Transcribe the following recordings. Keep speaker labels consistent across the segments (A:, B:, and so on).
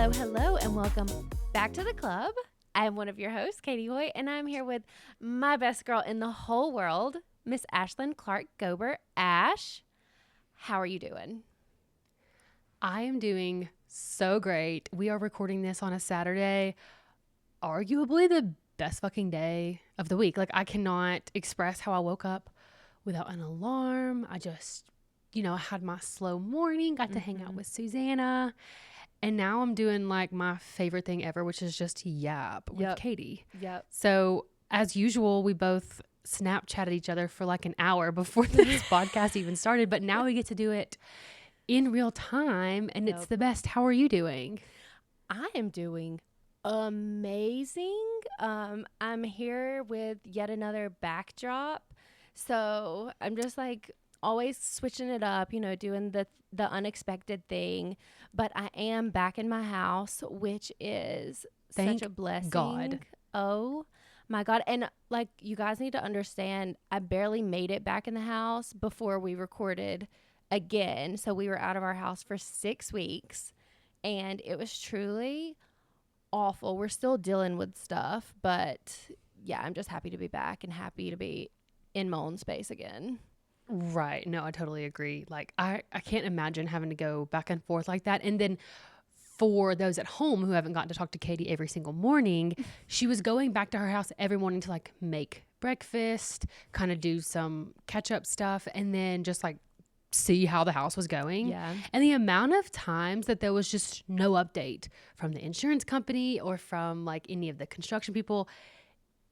A: Hello, hello, and welcome back to the club. I'm one of your hosts, Katie Hoy, and I'm here with my best girl in the whole world, Miss Ashlyn Clark Gober. Ash, how are you doing?
B: I am doing so great. We are recording this on a Saturday, arguably the best fucking day of the week. Like, I cannot express how I woke up without an alarm. I just, I had my slow morning, got to hang out with Susanna. And now I'm doing like my favorite thing ever, which is just yap with Katie.
A: Yep.
B: So as usual, we both Snapchatted each other for like an hour before this podcast even started. But now we get to do it in real time, and it's the best. How are you doing?
A: I am doing amazing. I'm here with yet another backdrop. So I'm just like always switching it up, doing the unexpected thing. But I am back in my house, which is
B: Thank
A: such a blessing.
B: God.
A: Oh my God. And like, you guys need to understand, I barely made it back in the house before we recorded again. So we were out of our house for 6 weeks, and it was truly awful. We're still dealing with stuff, but yeah, I'm just happy to be back and happy to be in my own space again.
B: Right. No, I totally agree. Like, I can't imagine having to go back and forth like that. And then for those at home who haven't gotten to talk to Katie every single morning, she was going back to her house every morning to like make breakfast, kind of do some catch up stuff, and then just like see how the house was going.
A: Yeah.
B: And the amount of times that there was just no update from the insurance company or from like any of the construction people,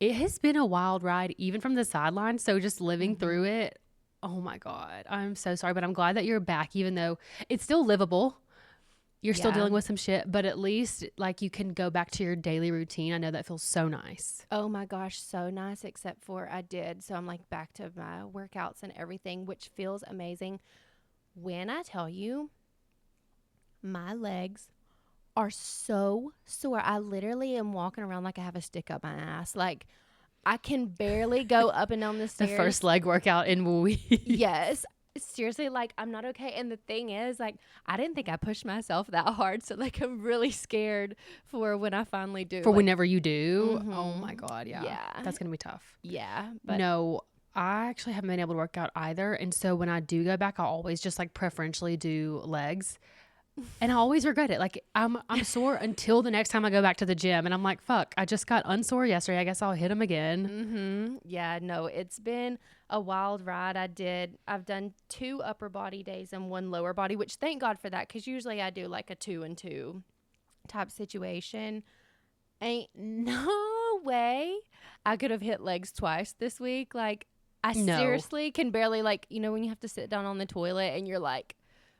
B: it has been a wild ride, even from the sidelines. So just living through it, oh my God, I'm so sorry, but I'm glad that you're back, even though it's still livable. You're still dealing with some shit, but at least like you can go back to your daily routine. I know that feels so nice.
A: Oh my gosh, so nice, except for I did. So I'm like back to my workouts and everything, which feels amazing. When I tell you, my legs are so sore. I literally am walking around like I have a stick up my ass. Like, I can barely go up and down the stairs.
B: The first leg workout in weeks.
A: Yes. Seriously, like, I'm not okay. And the thing is, like, I didn't think I pushed myself that hard. So, like, I'm really scared for when I finally do.
B: For
A: like,
B: whenever you do. Oh my God. Yeah.
A: Yeah.
B: That's going to be tough.
A: Yeah. But
B: No, I actually haven't been able to work out either. And so when I do go back, I'll always just like preferentially do legs. And I always regret it. Like, I'm sore until the next time I go back to the gym. And I'm like, fuck, I just got unsore yesterday. I guess I'll hit them again.
A: yeah, no, it's been a wild ride. I've done 2 upper body days and 1 lower body, which thank God for that. Cause usually I do like a 2 and 2 type situation. Ain't no way I could have hit legs twice this week. Like, I seriously can barely, like, when you have to sit down on the toilet and you're like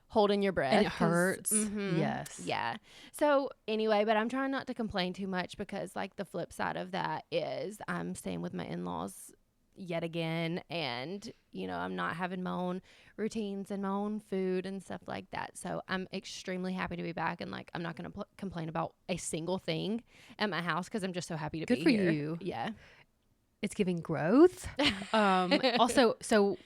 A: holding your breath.
B: And it hurts. Yes.
A: Yeah. So anyway, but I'm trying not to complain too much because like the flip side of that is I'm staying with my in-laws yet again, and I'm not having my own routines and my own food and stuff like that. So I'm extremely happy to be back, and like I'm not going to complain about a single thing at my house because I'm just so happy to be here.
B: Good for you.
A: Yeah.
B: It's giving growth. Also, so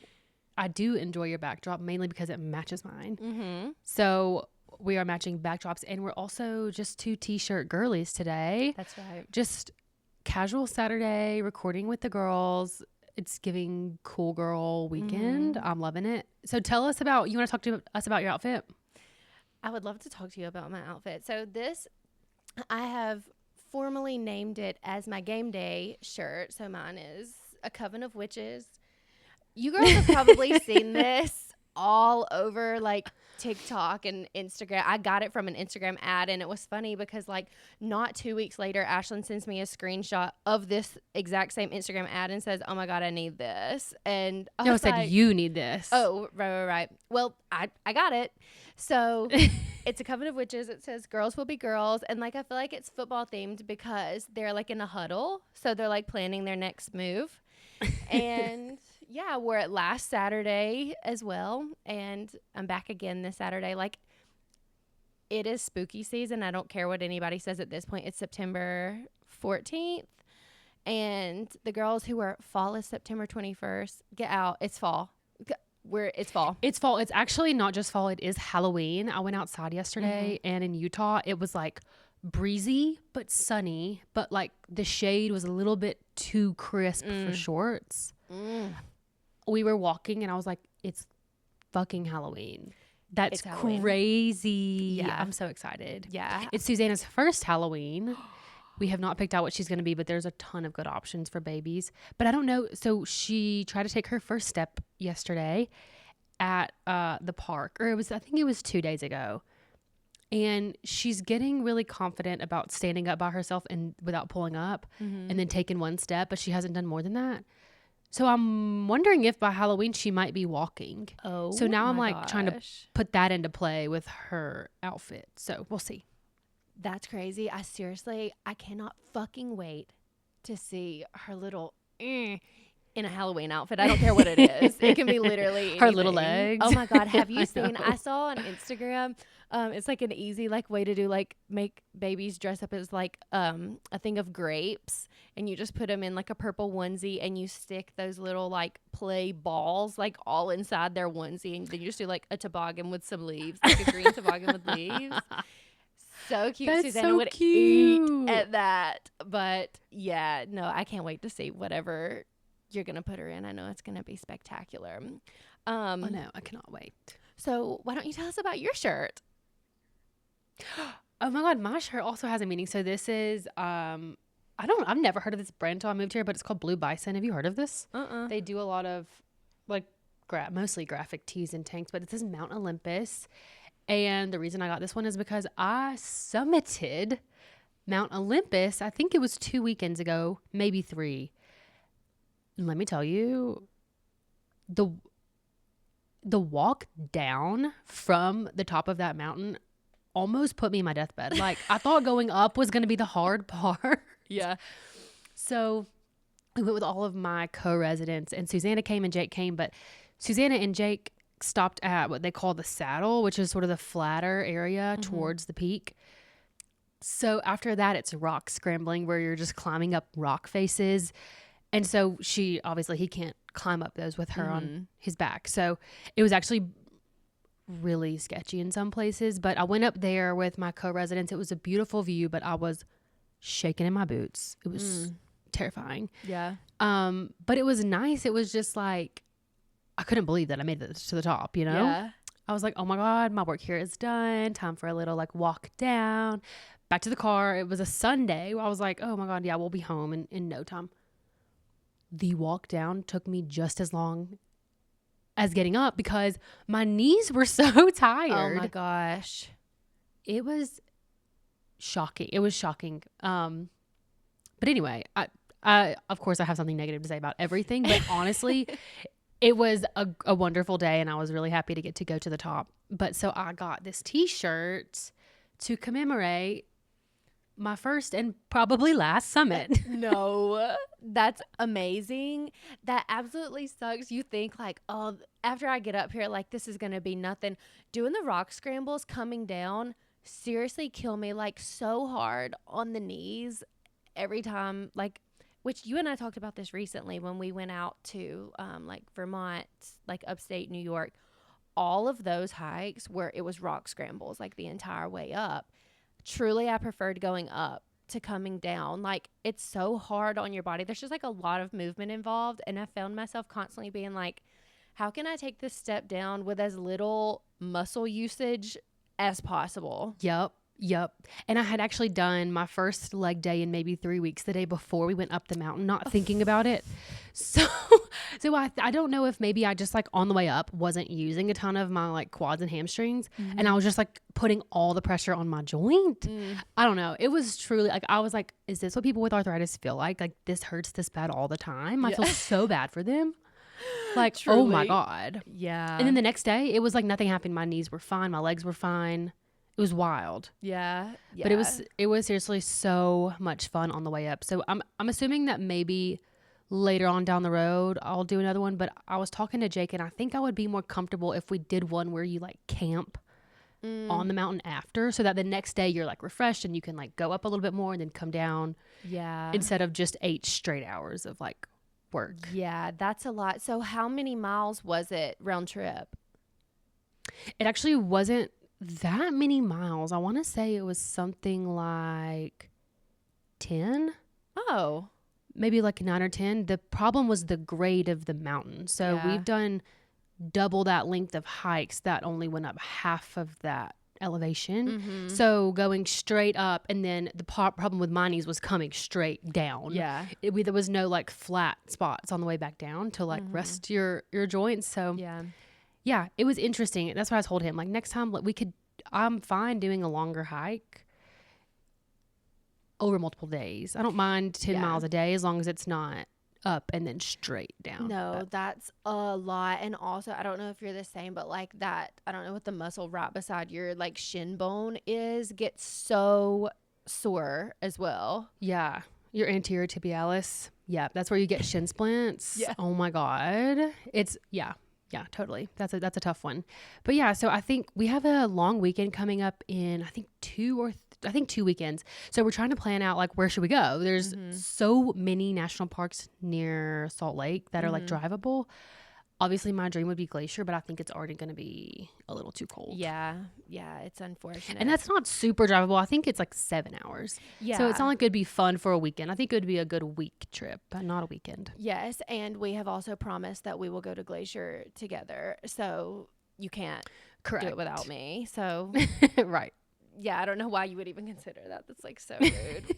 B: I do enjoy your backdrop mainly because it matches mine. So we are matching backdrops, and we're also just 2 t-shirt girlies today.
A: That's right.
B: Just casual Saturday, recording with the girls. It's giving cool girl weekend. I'm loving it. So tell us you want to talk to us about your outfit?
A: I would love to talk to you about my outfit. So this, I have formally named it as my game day shirt. So mine is a Coven of Witches. You girls have probably seen this all over like TikTok and Instagram. I got it from an Instagram ad, and it was funny because like not 2 weeks later, Ashlyn sends me a screenshot of this exact same Instagram ad and says, "Oh my God, I need this." And I
B: said
A: like,
B: you need this.
A: Oh, right. Well, I got it. So it's a Coven of Witches. It says girls will be girls. And like, I feel like it's football themed because they're like in a huddle. So they're like planning their next move. And yeah, we're at last Saturday as well. And I'm back again this Saturday. Like, it is spooky season. I don't care what anybody says at this point. It's September 14th. And the girls who are fall is September 21st. Get out. It's fall. It's fall.
B: It's fall. It's actually not just fall. It is Halloween. I went outside yesterday and in Utah, it was like breezy, but sunny. But like the shade was a little bit too crisp for shorts. We were walking and I was like, it's fucking Halloween. That's
A: Halloween.
B: Crazy.
A: Yeah.
B: I'm so excited.
A: Yeah.
B: It's Susanna's first Halloween. We have not picked out what she's going to be, but there's a ton of good options for babies. But I don't know. So she tried to take her first step yesterday at the park, or I think it was 2 days ago. And she's getting really confident about standing up by herself and without pulling up and then taking one step, but she hasn't done more than that. So I'm wondering if by Halloween she might be walking.
A: Oh,
B: so now I'm
A: my
B: like trying to
A: gosh.
B: put that into play with her outfit. So we'll see.
A: That's crazy. I cannot fucking wait to see her little in a Halloween outfit. I don't care what it is. It can be literally
B: her little
A: anything.
B: legs.
A: Oh my God. Have you
B: I
A: seen,
B: know.
A: I saw on Instagram, it's like an easy like way to do like make babies dress up as like a thing of grapes, and you just put them in like a purple onesie and you stick those little like play balls like all inside their onesie, and then you just do like a toboggan with some leaves, like a green toboggan with leaves. So cute.
B: That's
A: Susanna
B: so
A: would
B: cute.
A: eat at that. But yeah, no, I can't wait to see whatever you're gonna put her in. I know it's gonna be spectacular.
B: Oh no, I cannot wait.
A: So why don't you tell us about your shirt?
B: Oh my God, my shirt also has a meaning. So this is I've never heard of this brand until I moved here, but it's called Blue Bison. Have you heard of this? They do a lot of like mostly graphic tees and tanks, but it says Mount Olympus. And the reason I got this one is because I summited Mount Olympus. I think it was 2 weekends ago, maybe 3. And let me tell you, the walk down from the top of that mountain almost put me in my deathbed. Like I thought going up was going to be the hard part.
A: Yeah.
B: So we went with all of my co-residents, and Susanna came and Jake came, but Susanna and Jake stopped at what they call the saddle, which is sort of the flatter area towards the peak. So after that, it's rock scrambling where you're just climbing up rock faces. And so he can't climb up those with her on his back. So it was actually really sketchy in some places, but I went up there with my co-residents. It was a beautiful view, but I was shaking in my boots. It was terrifying.
A: Yeah.
B: But it was nice. It was just like, I couldn't believe that I made it to the top, you know?
A: Yeah.
B: I was like, oh my God, my work here is done. Time for a little like walk down. Back to the car. It was a Sunday. I was like, oh my God, yeah, we'll be home in no time. The walk down took me just as long as getting up because my knees were so tired.
A: Oh my gosh.
B: It was shocking. It was shocking. But anyway, I of course I have something negative to say about everything, but honestly, it was a wonderful day and I was really happy to go to the top. But so I got this t-shirt to commemorate my first and probably last summit.
A: No, that's amazing. That absolutely sucks. You think like, oh, after I get up here, like this is going to be nothing. Doing the rock scrambles coming down seriously kill me like so hard on the knees every time, like, which you and I talked about this recently when we went out to like Vermont, like upstate New York. All of those hikes where it was rock scrambles like the entire way up. Truly, I preferred going up to coming down. Like, it's so hard on your body. There's just like a lot of movement involved. And I found myself constantly being like, how can I take this step down with as little muscle usage as possible?
B: Yep. And I had actually done my first leg day in maybe 3 weeks the day before we went up the mountain, not thinking about it. So I don't know if maybe I just like on the way up wasn't using a ton of my like quads and hamstrings and I was just like putting all the pressure on my joint. I don't know. It was truly like, I was like, is this what people with arthritis feel like? Like this hurts this bad all the time. I feel so bad for them. Like,
A: Truly.
B: Oh my God.
A: Yeah.
B: And then the next day it was like nothing happened. My knees were fine. My legs were fine. It was wild.
A: Yeah.
B: But it was seriously so much fun on the way up. So I'm assuming that maybe later on down the road I'll do another one. But I was talking to Jake and I think I would be more comfortable if we did one where you like camp on the mountain after, so that the next day you're like refreshed and you can like go up a little bit more and then come down.
A: Yeah.
B: Instead of just 8 straight hours of like work.
A: Yeah, that's a lot. So how many miles was it round trip?
B: It actually wasn't that many miles. I want to say it was something like 10,
A: Oh,
B: maybe like 9 or 10. The problem was the grade of the mountain. So
A: yeah.
B: we've done double that length of hikes that only went up half of that elevation.
A: Mm-hmm.
B: So going straight up, and then the problem with my knees was coming straight down.
A: Yeah.
B: There was no like flat spots on the way back down to like rest your joints. So
A: Yeah.
B: it was interesting. That's why I told him, like, next time I'm fine doing a longer hike over multiple days. I don't mind 10 miles a day as long as it's not up and then straight down.
A: No, that's a lot. And also, I don't know if you're the same, but like that, I don't know what the muscle right beside your like shin bone is, gets so sore as well.
B: Yeah. Your anterior tibialis. Yeah. That's where you get shin splints.
A: Yeah.
B: Oh my God. Yeah, totally. That's a tough one. But yeah, so I think we have a long weekend coming up in, I think 2 weekends. So we're trying to plan out like, where should we go? There's so many national parks near Salt Lake that are like drivable. Obviously my dream would be Glacier, but I think it's already going to be a little too cold.
A: Yeah. Yeah. It's unfortunate.
B: And that's not super drivable. I think it's like 7 hours.
A: Yeah.
B: So it's not like it'd be fun for a weekend. I think it would be a good week trip, but not a weekend.
A: Yes. And we have also promised that we will go to Glacier together. So you can't do it without me. So
B: right.
A: Yeah, I don't know why you would even consider that. That's like so rude.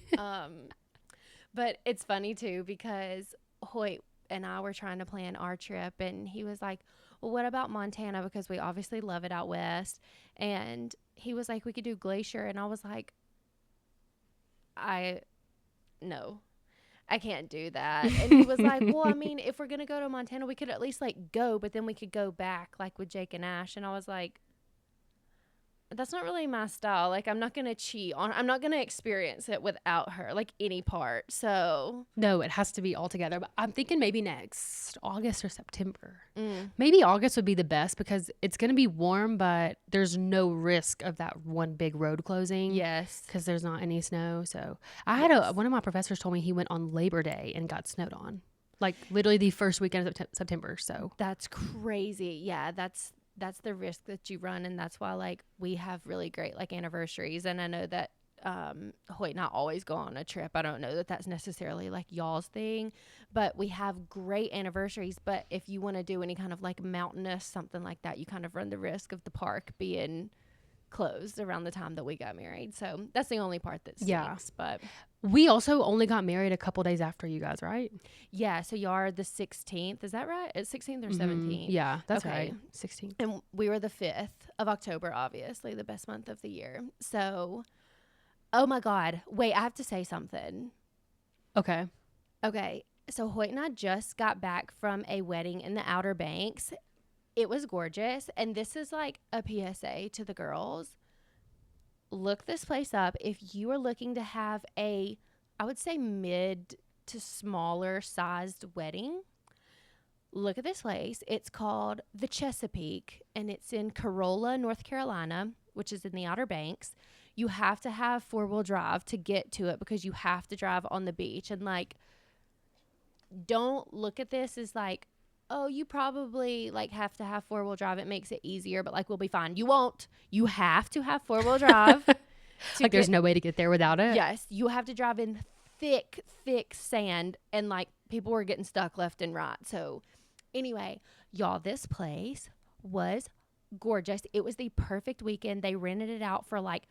A: But it's funny too, because Hoyt and I were trying to plan our trip, and he was like, well, what about Montana? Because we obviously love it out west. And he was like, we could do Glacier. And I was like, no, I can't do that. And he was like, well, I mean, if we're going to go to Montana, we could at least like go, but then we could go back like with Jake and Ash. And I was like, that's not really my style. Like, I'm not going to I'm not going to experience it without her, like any part. So
B: no, it has to be all together. But I'm thinking maybe next August or September. Maybe August would be the best because it's going to be warm, but there's no risk of that one big road closing.
A: Yes.
B: Because there's not any snow. So I had one of my professors told me he went on Labor Day and got snowed on. Like literally the first weekend of September. So
A: that's crazy. Yeah, that's the risk that you run, and that's why like we have really great like anniversaries. And I know that Hoyt and I always go on a trip. I don't know that that's necessarily like y'all's thing, but we have great anniversaries. But if you want to do any kind of like mountainous something like that, you kind of run the risk of the park being closed around the time that we got married. So that's the only part that stinks. But
B: we also only got married a couple days after you guys, right?
A: Yeah. So you are the 16th. Is that right? It's 16th or 17th?
B: Yeah, that's right. 16th.
A: And we were the 5th of October, obviously the best month of the year. So, oh my God. Wait, I have to say something.
B: Okay.
A: So Hoyt and I just got back from a wedding in the Outer Banks. It was gorgeous. And this is like a PSA to the girls. Look this place up. If you are looking to have I would say mid to smaller sized wedding, look at this place. It's called the Chesapeake, and it's in Corolla, North Carolina, which is in the Outer Banks. You have to have 4-wheel drive to get to it because you have to drive on the beach. And like, don't look at this as like, oh, you probably like have to have 4-wheel drive. It makes it easier, but like we'll be fine. You won't. You have to have 4-wheel drive.
B: Like there's no way to get there without it?
A: Yes. You have to drive in thick sand, and like people were getting stuck left and right. So anyway, y'all, this place was gorgeous. It was the perfect weekend. They rented it out for like,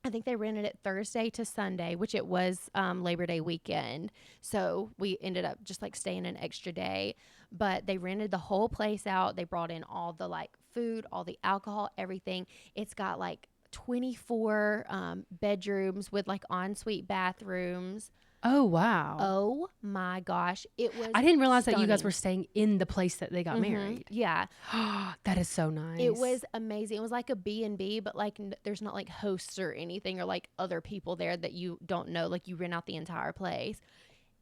A: I think they rented it Thursday to Sunday, which it was Labor Day weekend. So we ended up just like staying an extra day, but they rented the whole place out. They brought in all the like food, all the alcohol, everything. It's got like 24 bedrooms with like ensuite bathrooms.
B: Oh, wow.
A: Oh my gosh. It was
B: I didn't realize that you guys
A: stunning.
B: were staying in the place that they got married.
A: Yeah.
B: That is so nice.
A: It was amazing. It was like a B&B, but like there's not like hosts or anything or like other people there that you don't know. Like you rent out the entire place.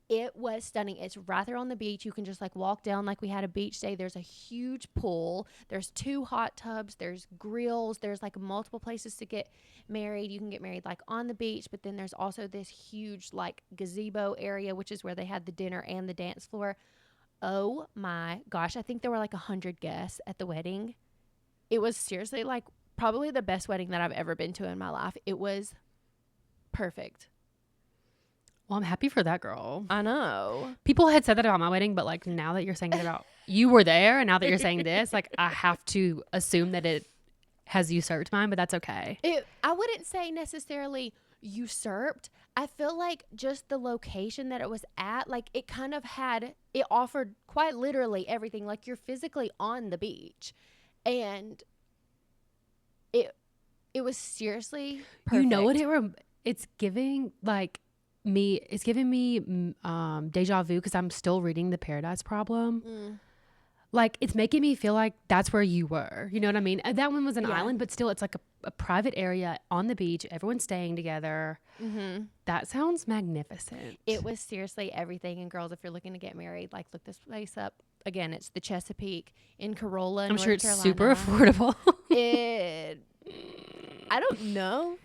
A: It was stunning. It's right there on the beach. You can just like walk down like we had a beach day. There's a huge pool. There's 2 hot tubs. There's grills. There's like multiple places to get married. You can get married like on the beach, but then there's also this huge like gazebo area, which is where they had the dinner and the dance floor. Oh my gosh. I think there were like 100 guests at the wedding. It was seriously like probably the best wedding that I've ever been to in my life. It was perfect.
B: Well, I'm happy for that girl.
A: I know.
B: People had said that about my wedding, but like now that you're saying it about you were there, and now that you're saying this, like I have to assume that it has usurped mine, but that's okay.
A: I wouldn't say necessarily usurped. I feel like just the location that it was at, like it kind of it offered quite literally everything. Like you're physically on the beach, and it was seriously perfect.
B: You know what it's giving like me, it's giving me deja vu because I'm still reading The Paradise Problem. Like it's making me feel like that's where you were. You know what I mean? That one was an island, but still it's like a private area on the beach. Everyone's staying together. That sounds magnificent.
A: It was seriously everything. And girls, if you're looking to get married, like look this place up. Again, it's the Chesapeake in Corolla,
B: I'm
A: North
B: sure it's
A: Carolina.
B: super affordable.
A: I don't know.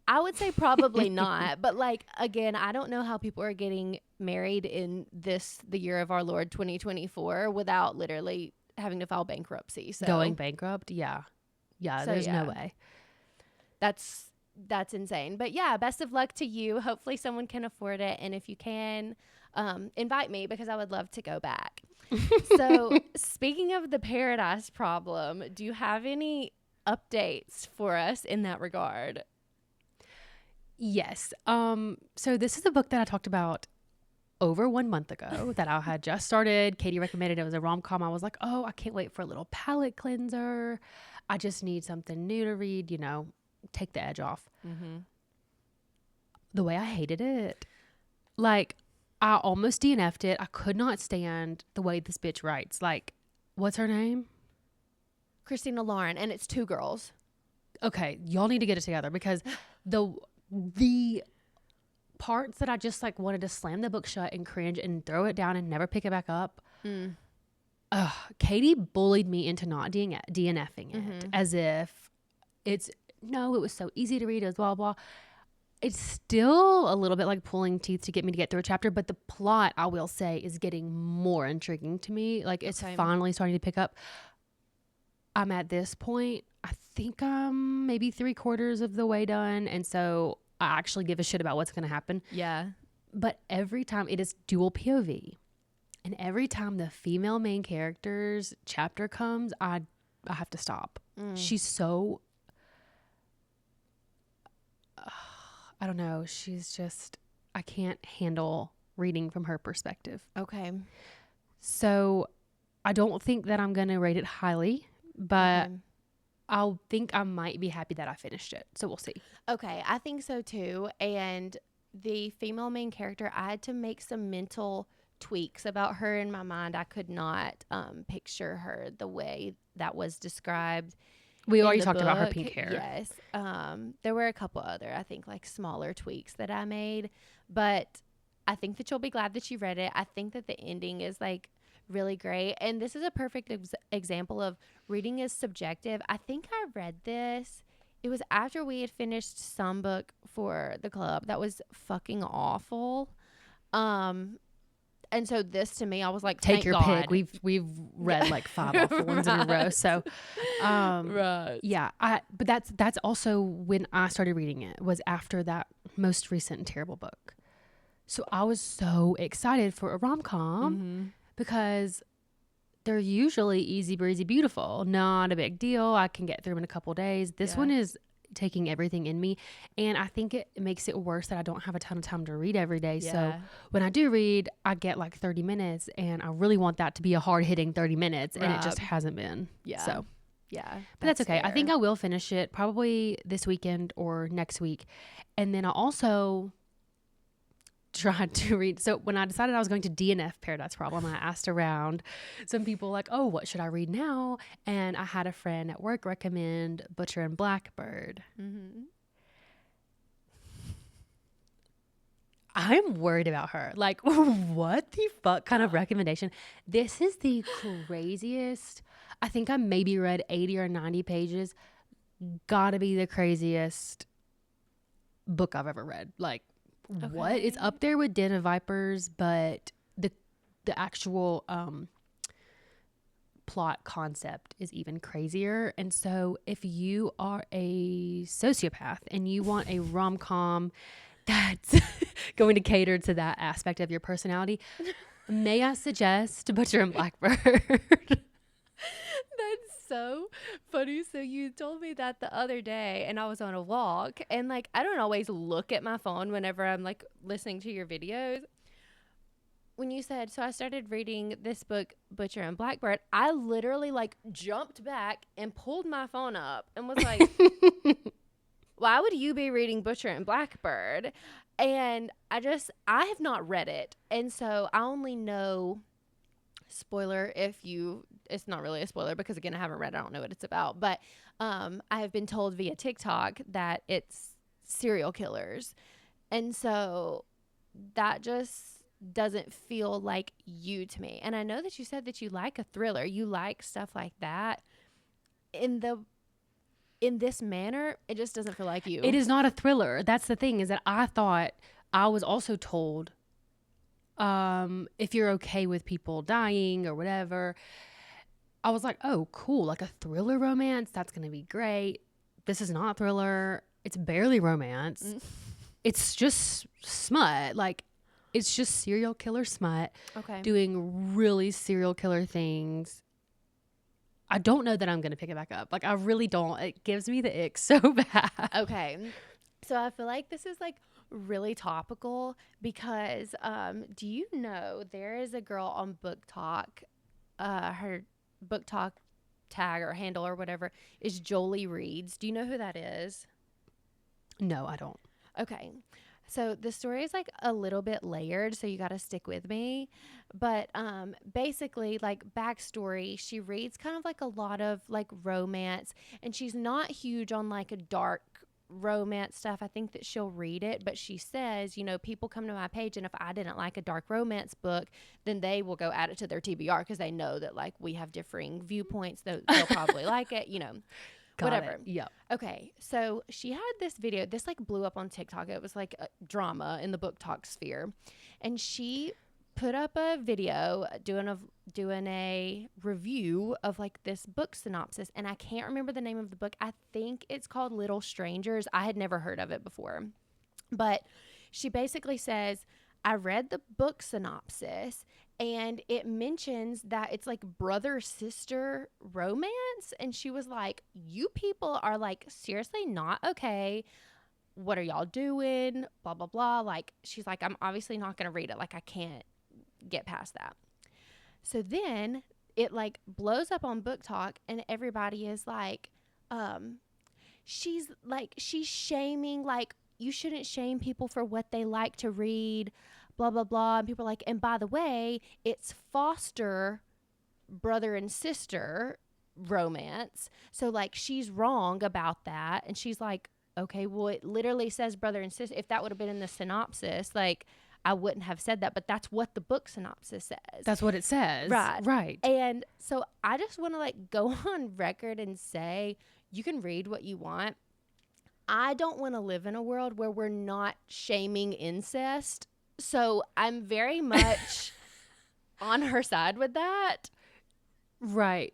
A: I would say probably not. But like, again, I don't know how people are getting married in the year of our Lord 2024 without literally having to file bankruptcy. So
B: Going bankrupt? Yeah. Yeah,
A: So,
B: there's
A: yeah.
B: no way.
A: that's insane. But yeah, best of luck to you. Hopefully someone can afford it. And if you can, invite me because I would love to go back. So speaking of the Paradise Problem, do you have any updates for us in that regard?
B: Yes. So this is a book that I talked about over 1 month ago that I had just started. Katie recommended it. It was a rom-com. I was like, oh, I can't wait for a little palate cleanser. I just need something new to read, take the edge off. The way I hated it, like I almost DNF'd it. I could not stand the way this bitch writes. Like, what's her name?
A: Christina Lauren, and it's 2 girls.
B: Okay, y'all need to get it together because the parts that I just like wanted to slam the book shut and cringe and throw it down and never pick it back up. Katie bullied me into not DNFing it as if it was so easy to read. It was blah, blah. It's still a little bit like pulling teeth to get me to get through a chapter, but the plot, I will say, is getting more intriguing to me. Like it's finally starting to pick up. I'm at this point, I think I'm maybe 3/4 of the way done. And so I actually give a shit about what's going to happen.
A: Yeah.
B: But every time it is dual POV. And every time the female main character's chapter comes, I have to stop. She's so, I don't know. She's just, I can't handle reading from her perspective.
A: Okay.
B: So I don't think that I'm going to rate it highly, but I'll think I might be happy that I finished it. So we'll see.
A: Okay. I think so too. And the female main character, I had to make some mental tweaks about her in my mind. I could not picture her the way that was described.
B: We already talked about her pink hair.
A: Yes. There were a couple other, I think, like smaller tweaks that I made. But I think that you'll be glad that you read it. I think that the ending is like really great. And this is a perfect example of reading is subjective. I think I read this. It was after we had finished some book for the club that was fucking awful. And so this to me, I was like,
B: take your
A: God.
B: pick. We've read like 5 awful ones in a row. So, yeah. But that's also when I started reading it, was after that most recent and terrible book. So I was so excited for a rom-com because they're usually easy breezy, beautiful, not a big deal. I can get through them in a couple days. This one is taking everything in me, and I think it makes it worse that I don't have a ton of time to read every day. So when I do read, I get like 30 minutes, and I really want that to be a hard-hitting 30 minutes, and it just hasn't been. So but that's okay. Fair. I think I will finish it probably this weekend or next week. And then I also tried to read. So when I decided I was going to DNF Paradise Problem, I asked around some people like, oh, what should I read now? And I had a friend at work recommend Butcher and Blackbird. I'm worried about her. Like, what the fuck kind of recommendation? This is the craziest. I think I maybe read 80 or 90 pages. Gotta be the craziest book I've ever read. Like, what? It's up there with Den of Vipers, but the actual plot concept is even crazier. And so if you are a sociopath and you want a rom-com that's going to cater to that aspect of your personality, may I suggest Butcher and Blackbird?
A: That's so funny. So you told me that the other day and I was on a walk and like I don't always look at my phone whenever I'm like listening to your videos. When you said, so I started reading this book, Butcher and Blackbird, I literally like jumped back and pulled my phone up and was like, why would you be reading Butcher and Blackbird? And I have not read it. And so I only know, spoiler, it's not really a spoiler because again, I haven't read it. I don't know what it's about. But I have been told via TikTok that it's serial killers. And so that just doesn't feel like you to me. And I know that you said that you like a thriller. You like stuff like that. In this manner, it just doesn't feel like you.
B: It is not a thriller. That's the thing, is that I thought, I was also told, if you're okay with people dying or whatever, I was like, oh, cool. Like a thriller romance. That's going to be great. This is not thriller. It's barely romance. It's just smut. Like, it's just serial killer smut.
A: Okay.
B: Doing really serial killer things. I don't know that I'm going to pick it back up. Like, I really don't. It gives me the ick so bad.
A: Okay. So I feel like this is like really topical because do you know there is a girl on Book Talk, her Book Talk tag or handle or whatever is Jolie Reads. Do you know who that is?
B: No, I don't.
A: Okay. So the story is like a little bit layered, so you got to stick with me. But basically, like backstory, she reads kind of like a lot of like romance, and she's not huge on like a dark romance stuff. I think that she'll read it, but she says, you know, people come to my page, and if I didn't like a dark romance book, then they will go add it to their TBR because they know that like we have differing viewpoints. They'll probably like it, you know. Whatever.
B: Yeah.
A: Okay. So she had this video. This like blew up on TikTok. It was like a drama in the Book Talk sphere. And she put up a video doing a review of like this book synopsis. And I can't remember the name of the book. I think it's called Little Strangers. I had never heard of it before. But she basically says, I read the book synopsis and it mentions that it's like brother-sister romance. And she was like, you people are like seriously not okay. What are y'all doing? Blah, blah, blah. Like, she's like, I'm obviously not going to read it. Like, I can't get past that. So then it like blows up on Book Talk and everybody is like, she's shaming, like, you shouldn't shame people for what they like to read, blah, blah, blah. And people are like, and by the way, it's foster brother and sister romance. So like, she's wrong about that. And she's like, okay, well, it literally says brother and sister. If that would have been in the synopsis, like, I wouldn't have said that, but that's what the book synopsis says.
B: That's what it says. Right.
A: And so I just want to like go on record and say, you can read what you want. I don't want to live in a world where we're not shaming incest. So I'm very much on her side with that.
B: Right.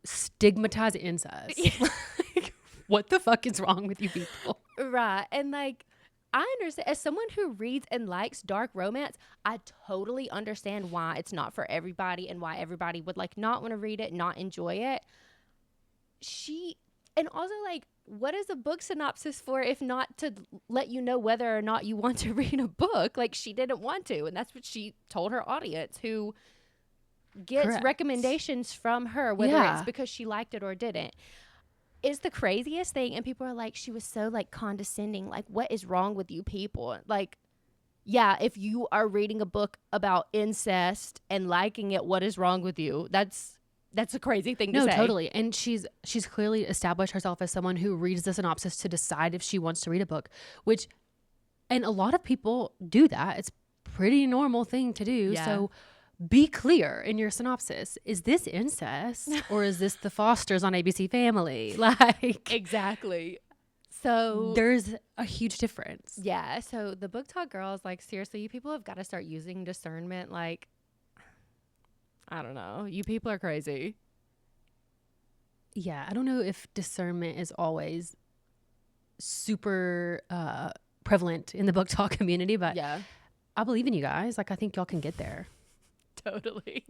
B: Stigmatize incest. Like, what the fuck is wrong with you people?
A: Right. And like, I understand, as someone who reads and likes dark romance, I totally understand why it's not for everybody and why everybody would like not want to read it, not enjoy it. And also like, what is a book synopsis for if not to let you know whether or not you want to read a book? Like, she didn't want to, and that's what she told her audience, who gets
B: Correct.
A: recommendations from her, whether it's because she liked it or didn't. Is the craziest thing. And people are like, she was so like condescending. Like, what is wrong with you people? Like, yeah, if you are reading a book about incest and liking it, what is wrong with you? That's a crazy thing to say.
B: No, totally. And she's clearly established herself as someone who reads the synopsis to decide if she wants to read a book, and a lot of people do that. It's a pretty normal thing to do.
A: Yeah.
B: So be clear in your synopsis. Is this incest or is this the Fosters on ABC Family? Like,
A: Exactly. So
B: there's a huge difference.
A: yeah. So the Book Talk girls, like, seriously, you people have got to start using discernment. Like, I don't know. You people are crazy.
B: Yeah, I don't know if discernment is always super prevalent in the book talk community, but
A: Yeah,
B: I believe in you guys. Like, I think y'all can get there.
A: totally.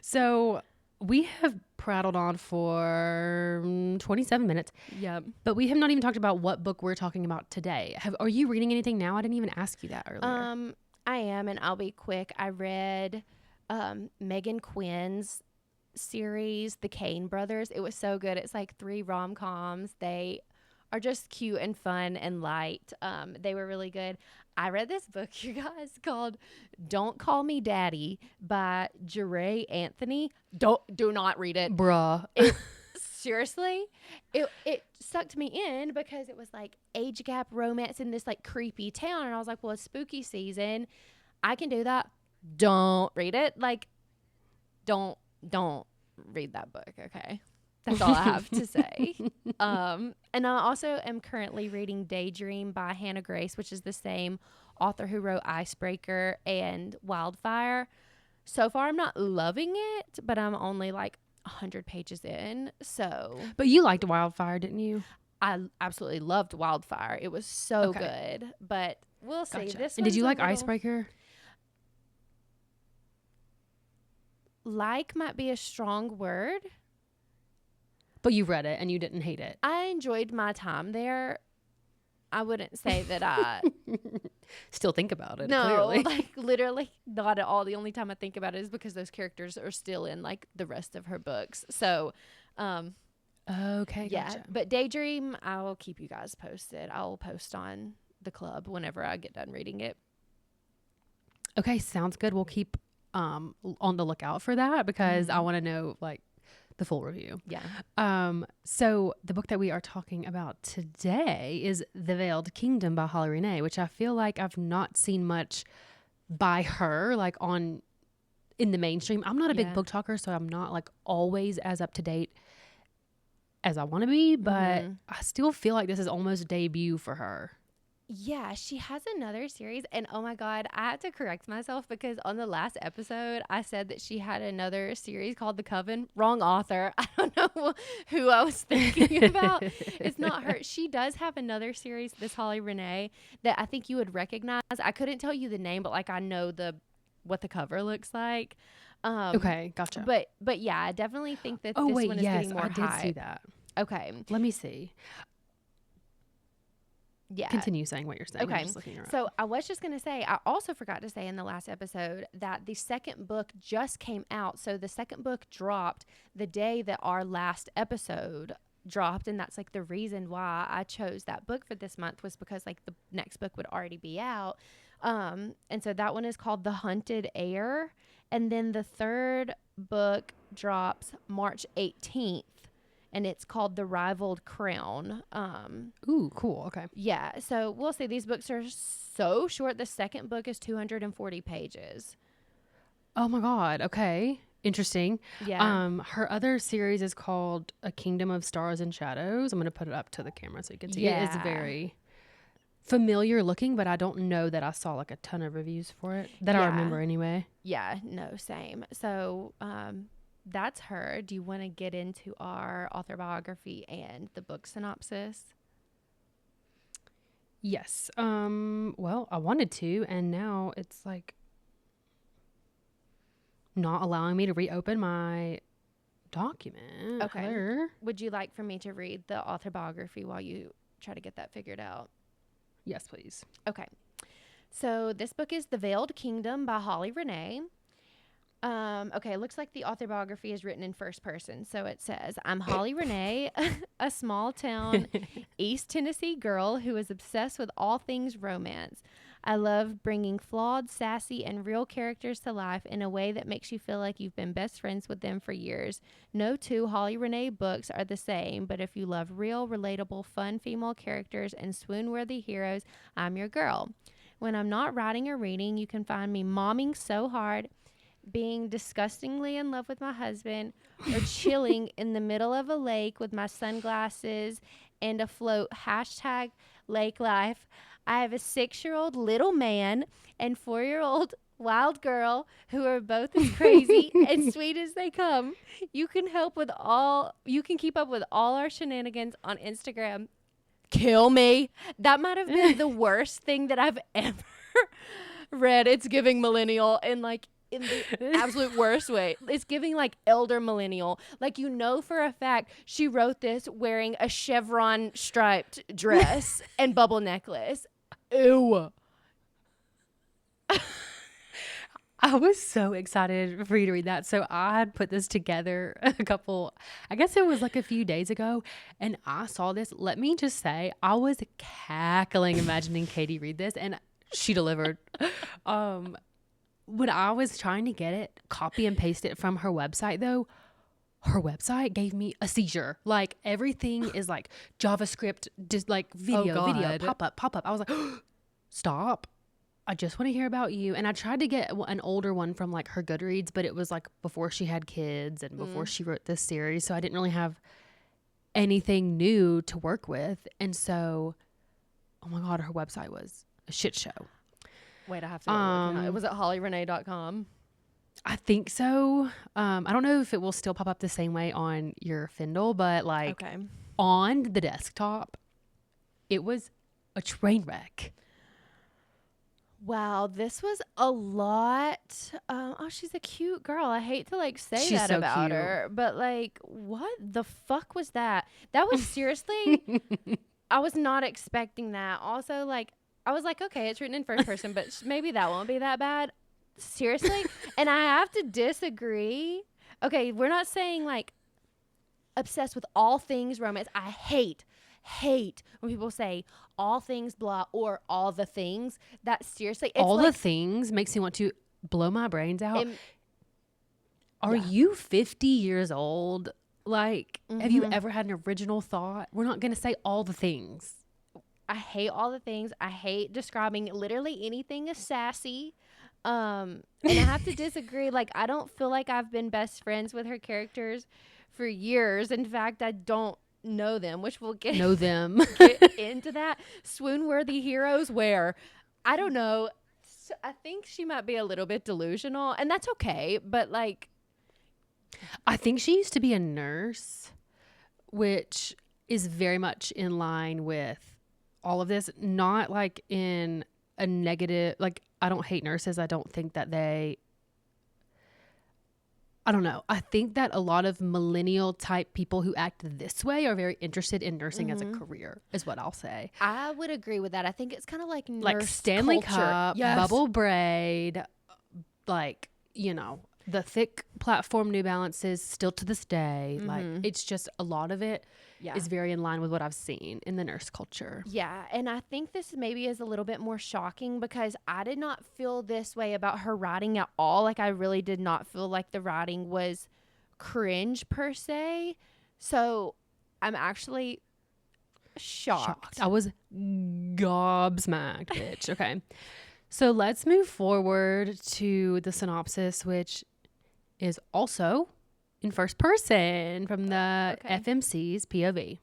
B: So we have prattled on for 27 minutes,
A: Yep.
B: but we have not even talked about what book we're talking about today. Are you reading anything now? I didn't even ask you that earlier.
A: I am, and I'll be quick. I read Megan Quinn's series, The Kane Brothers. It was so good. It's like 3 rom-coms. They are just cute and fun and light. They were really good. I read this book, you guys, called Don't Call Me Daddy by Jeray Anthony. Do not read it.
B: Bruh.
A: Seriously, it sucked me in because it was like age gap romance in this like creepy town, and I was like, well, it's spooky season, I can do that. Don't read it. Like, don't read that book. Okay, that's all I have to say. And I also am currently reading Daydream by Hannah Grace, which is the same author who wrote Icebreaker and Wildfire. So far, I'm not loving it, but I'm only like 100 pages in. So,
B: But you liked Wildfire, didn't you?
A: I absolutely loved Wildfire. It was so
B: Okay.
A: good. But we'll see.
B: Gotcha.
A: This
B: And did you
A: one's
B: like Icebreaker?
A: Like might be a strong word.
B: But you read it and you didn't hate it.
A: I enjoyed my time there. I wouldn't say that I
B: Still think about it.
A: no,
B: Clearly.
A: like literally not at all. The only time I think about it is because those characters are still in like the rest of her books. So,
B: Okay.
A: yeah.
B: Gotcha.
A: But Daydream, I'll keep you guys posted. I'll post on the club whenever I get done reading it.
B: Okay. Sounds good. We'll keep on the lookout for that because I want to know like the full review.
A: Yeah.
B: So the book that we are talking about today is The Veiled Kingdom by Holly Renee, which I feel like I've not seen much by her, like in the mainstream. I'm not a big book talker, so I'm not like always as up to date as I want to be, but I still feel like this is almost debut for her.
A: Yeah, she has another series, and oh my God, I have to correct myself because on the last episode, I said that she had another series called The Coven. Wrong author. I don't know who I was thinking about. It's not her. She does have another series, this Holly Renee, that I think you would recognize. I couldn't tell you the name, but like I know what the cover looks like.
B: Okay, gotcha.
A: But yeah, I definitely think that this
B: wait,
A: one is getting more
B: I did see
A: hype.
B: that.
A: Okay.
B: Let me see.
A: Yeah.
B: Continue saying what you're saying.
A: Okay.
B: I'm just looking around.
A: So I was just going to say, I also forgot to say in the last episode that the second book just came out. So the second book dropped the day that our last episode dropped. And that's like the reason why I chose that book for this month was because like the next book would already be out. And so that one is called The Hunted Heir. And then the third book drops March 18th. And it's called The Rivaled Crown.
B: Ooh, cool. Okay.
A: Yeah, so we'll see. These books are so short. The second book is 240 pages.
B: Oh my God. Okay. Interesting.
A: Yeah.
B: Her other series is called A Kingdom of Stars and Shadows. I'm going to put it up to the camera so you can see it. It's very familiar looking, but I don't know that I saw like a ton of reviews for it that I remember anyway.
A: Yeah, no, same. So, that's her. Do you want to get into our author biography and the book synopsis?
B: Yes. Well, I wanted to, and now it's like not allowing me to reopen my document.
A: Okay.
B: Heather.
A: Would you like for me to read the author biography while you try to get that figured out?
B: Yes, please.
A: Okay. So this book is The Veiled Kingdom by Holly Renee. Okay, it looks like the author biography is written in first person. So it says, I'm Holly Renee, a small town East Tennessee girl who is obsessed with all things romance. I love bringing flawed, sassy, and real characters to life in a way that makes you feel like you've been best friends with them for years. No two Holly Renee books are the same, but if you love real, relatable, fun female characters and swoon-worthy heroes, I'm your girl. When I'm not writing or reading, you can find me momming so hard, being disgustingly in love with my husband, or chilling in the middle of a lake with my sunglasses and a float. #lake life. I have a 6-year-old little man and 4-year-old wild girl who are both as crazy and sweet as they come. You can keep up with all our shenanigans on Instagram. Kill me. That might have been the worst thing that I've ever read. It's giving millennial and like in the absolute worst way. It's giving like elder millennial. Like, you know, for a fact she wrote this wearing a chevron striped dress and bubble necklace. Ew.
B: I was so excited for you to read that. So I had put this together I guess it was like a few days ago, and I saw this. Let me just say, I was cackling imagining Katie read this, and she delivered. When I was trying to get it, copy and paste it from her website, though, her website gave me a seizure. Like, everything is like JavaScript, just like video, pop up. I was like, stop. I just want to hear about you. And I tried to get an older one from like her Goodreads, but it was like before she had kids and before she wrote this series. So I didn't really have anything new to work with. And so, oh my God, her website was a shit show.
A: Wait, I have to go look. It was at hollyrenee.com.
B: I think so. I don't know if it will still pop up the same way on your Findle, but like on the desktop, it was a train wreck.
A: Wow, this was a lot. Oh, she's a cute girl. I hate to like say
B: She's
A: that
B: so
A: about
B: cute.
A: her, but like, what the fuck was that? That was seriously, I was not expecting that. Also, like, I was like, okay, it's written in first person, but maybe that won't be that bad. Seriously? And I have to disagree. Okay, we're not saying like obsessed with all things romance. I hate when people say all things blah or all the things. That seriously, it's
B: all
A: like,
B: the things makes me want to blow my brains out. Are
A: yeah.
B: you 50 years old? Like, have you ever had an original thought? We're not going to say all the things.
A: I hate all the things. I hate describing literally anything as sassy. And I have to disagree. Like, I don't feel like I've been best friends with her characters for years. In fact, I don't know them, which we'll get into that. Swoon-worthy heroes where, I don't know. So I think she might be a little bit delusional, and that's okay. But like,
B: I think she used to be a nurse, which is very much in line with all of this. Not like in a negative, like, I don't hate nurses. I don't think that I don't know. I think that a lot of millennial type people who act this way are very interested in nursing as a career, is what I'll say.
A: I would agree with that. I think it's kind of like nurse
B: like Stanley
A: culture.
B: Cup, bubble braid, like, you know, the thick platform New Balances still to this day. Like, it's just a lot of it is very in line with what I've seen in the nurse culture.
A: Yeah, and I think this maybe is a little bit more shocking because I did not feel this way about her writing at all. Like, I really did not feel like the writing was cringe per se. So I'm actually shocked.
B: I was gobsmacked, bitch. Okay. So let's move forward to the synopsis, which is also in first person from the FMC's POV. Okay.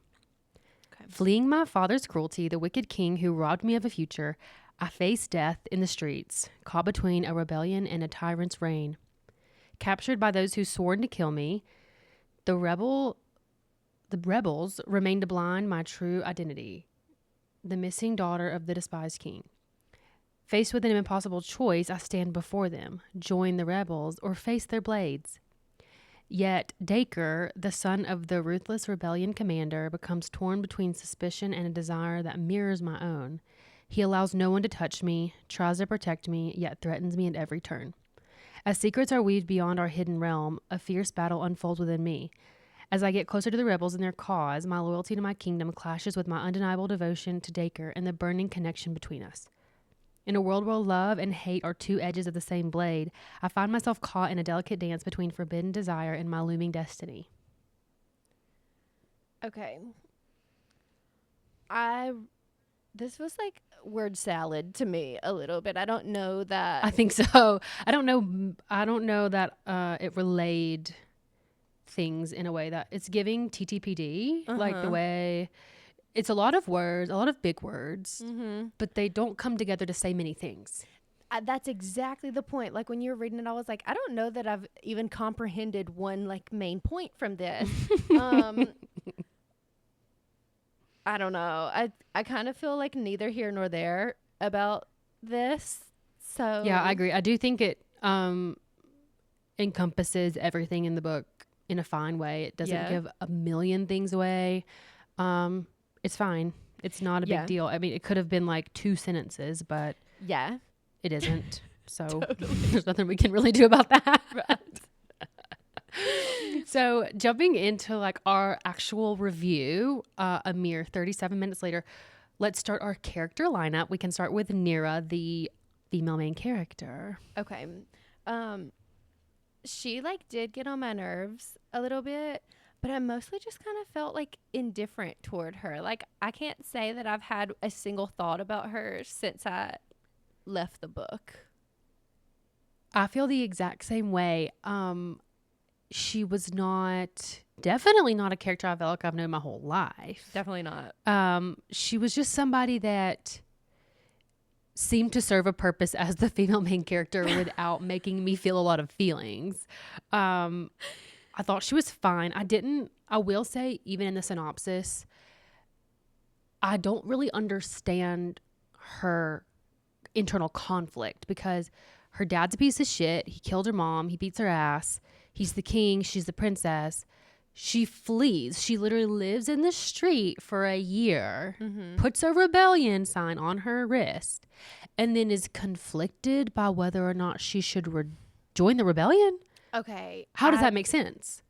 B: Fleeing my father's cruelty, the wicked king who robbed me of a future, I face death in the streets, caught between a rebellion and a tyrant's reign. Captured by those who sworn to kill me, the rebels remain to blind my true identity, the missing daughter of the despised king. Faced with an impossible choice, I stand before them, join the rebels, or face their blades. Yet Dacre, the son of the ruthless rebellion commander, becomes torn between suspicion and a desire that mirrors my own. He allows no one to touch me, tries to protect me, yet threatens me at every turn. As secrets are weaved beyond our hidden realm, a fierce battle unfolds within me. As I get closer to the rebels and their cause, my loyalty to my kingdom clashes with my undeniable devotion to Dacre and the burning connection between us. In a world where love and hate are two edges of the same blade, I find myself caught in a delicate dance between forbidden desire and my looming destiny.
A: Okay. This was like word salad to me a little bit. I don't know that.
B: I think so. I don't know that it relayed things in a way that it's giving TTPD, like the way. It's a lot of words, a lot of big words, but they don't come together to say many things.
A: That's exactly the point. Like when you were reading it, I was like, I don't know that I've even comprehended one like main point from this. um, I don't know. I kind of feel like neither here nor there about this. So
B: Yeah, I agree. I do think it encompasses everything in the book in a fine way. It doesn't give a million things away. It's fine. It's not a big deal. I mean, it could have been like 2 sentences, but
A: yeah,
B: it isn't. So
A: totally.
B: there's nothing we can really do about that.
A: Right.
B: So jumping into like our actual review, a mere 37 minutes later, let's start our character lineup. We can start with Nira, the female main character.
A: Okay. She like did get on my nerves a little bit, but I mostly just kind of felt like indifferent toward her. Like I can't say that I've had a single thought about her since I left the book.
B: I feel the exact same way. She was definitely not a character I felt like I've known my whole life.
A: Definitely not.
B: She was just somebody that seemed to serve a purpose as the female main character without making me feel a lot of feelings. I thought she was fine. I will say, even in the synopsis, I don't really understand her internal conflict because her dad's a piece of shit. He killed her mom. He beats her ass. He's the king. She's the princess. She flees. She literally lives in the street for a year, puts a rebellion sign on her wrist, and then is conflicted by whether or not she should join the rebellion.
A: Okay.
B: How does that make sense?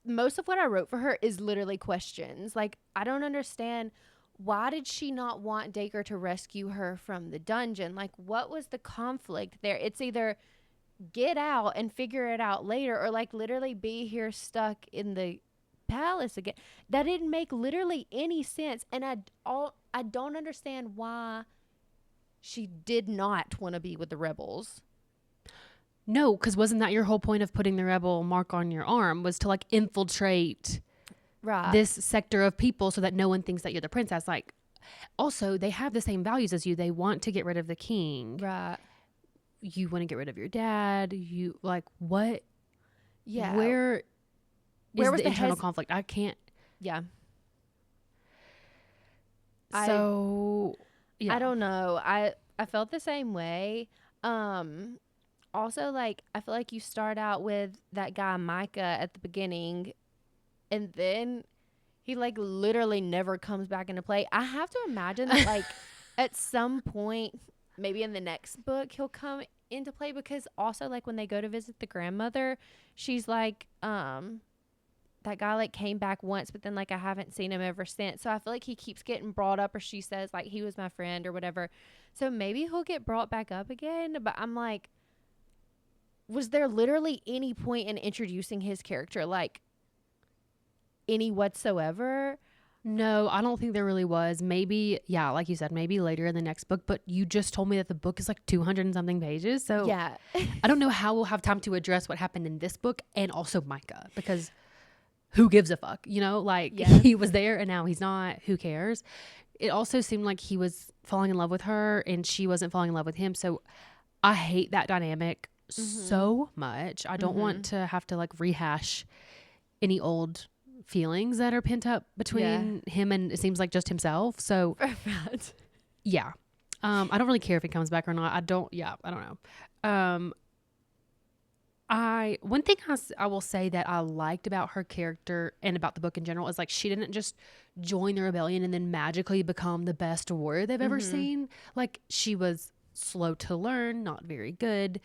A: Most of what I wrote for her is literally questions. Like, I don't understand. Why did she not want Dacre to rescue her from the dungeon? Like, what was the conflict there? It's either get out and figure it out later, or like literally be here stuck in the palace again. That didn't make literally any sense, and I don't understand why she did not want to be with the rebels.
B: No, because wasn't that your whole point of putting the rebel mark on your arm, was to like infiltrate this sector of people so that no one thinks that you're the princess? Like, also they have the same values as you. They want to get rid of the king.
A: Right.
B: You want to get rid of your dad. You like what?
A: Yeah.
B: Where was the internal
A: conflict?
B: conflict? I can't.
A: Yeah.
B: So yeah.
A: I don't know. I felt the same way. Also, like, I feel like you start out with that guy Micah at the beginning, and then he like literally never comes back into play. I have to imagine that like at some point, maybe in the next book, he'll come into play, because also like when they go to visit the grandmother, she's like, that guy like came back once, but then like I haven't seen him ever since. So I feel like he keeps getting brought up, or she says like he was my friend or whatever. So maybe he'll get brought back up again. But I'm like, was there literally any point in introducing his character, like any whatsoever?
B: No, I don't think there really was. Maybe, yeah, like you said, maybe later in the next book. But you just told me that the book is like 200 and something pages. So
A: Yeah.
B: I don't know how we'll have time to address what happened in this book and also Micah, because who gives a fuck? You know, like he was there and now he's not. Who cares? It also seemed like he was falling in love with her and she wasn't falling in love with him. So I hate that dynamic so much. I don't want to have to like rehash any old feelings that are pent up between him and, it seems like, just himself. So yeah. I don't really care if he comes back or not. I don't know. One thing I will say that I liked about her character and about the book in general is like she didn't just join the rebellion and then magically become the best warrior they've ever seen. Like, she was slow to learn, not very good,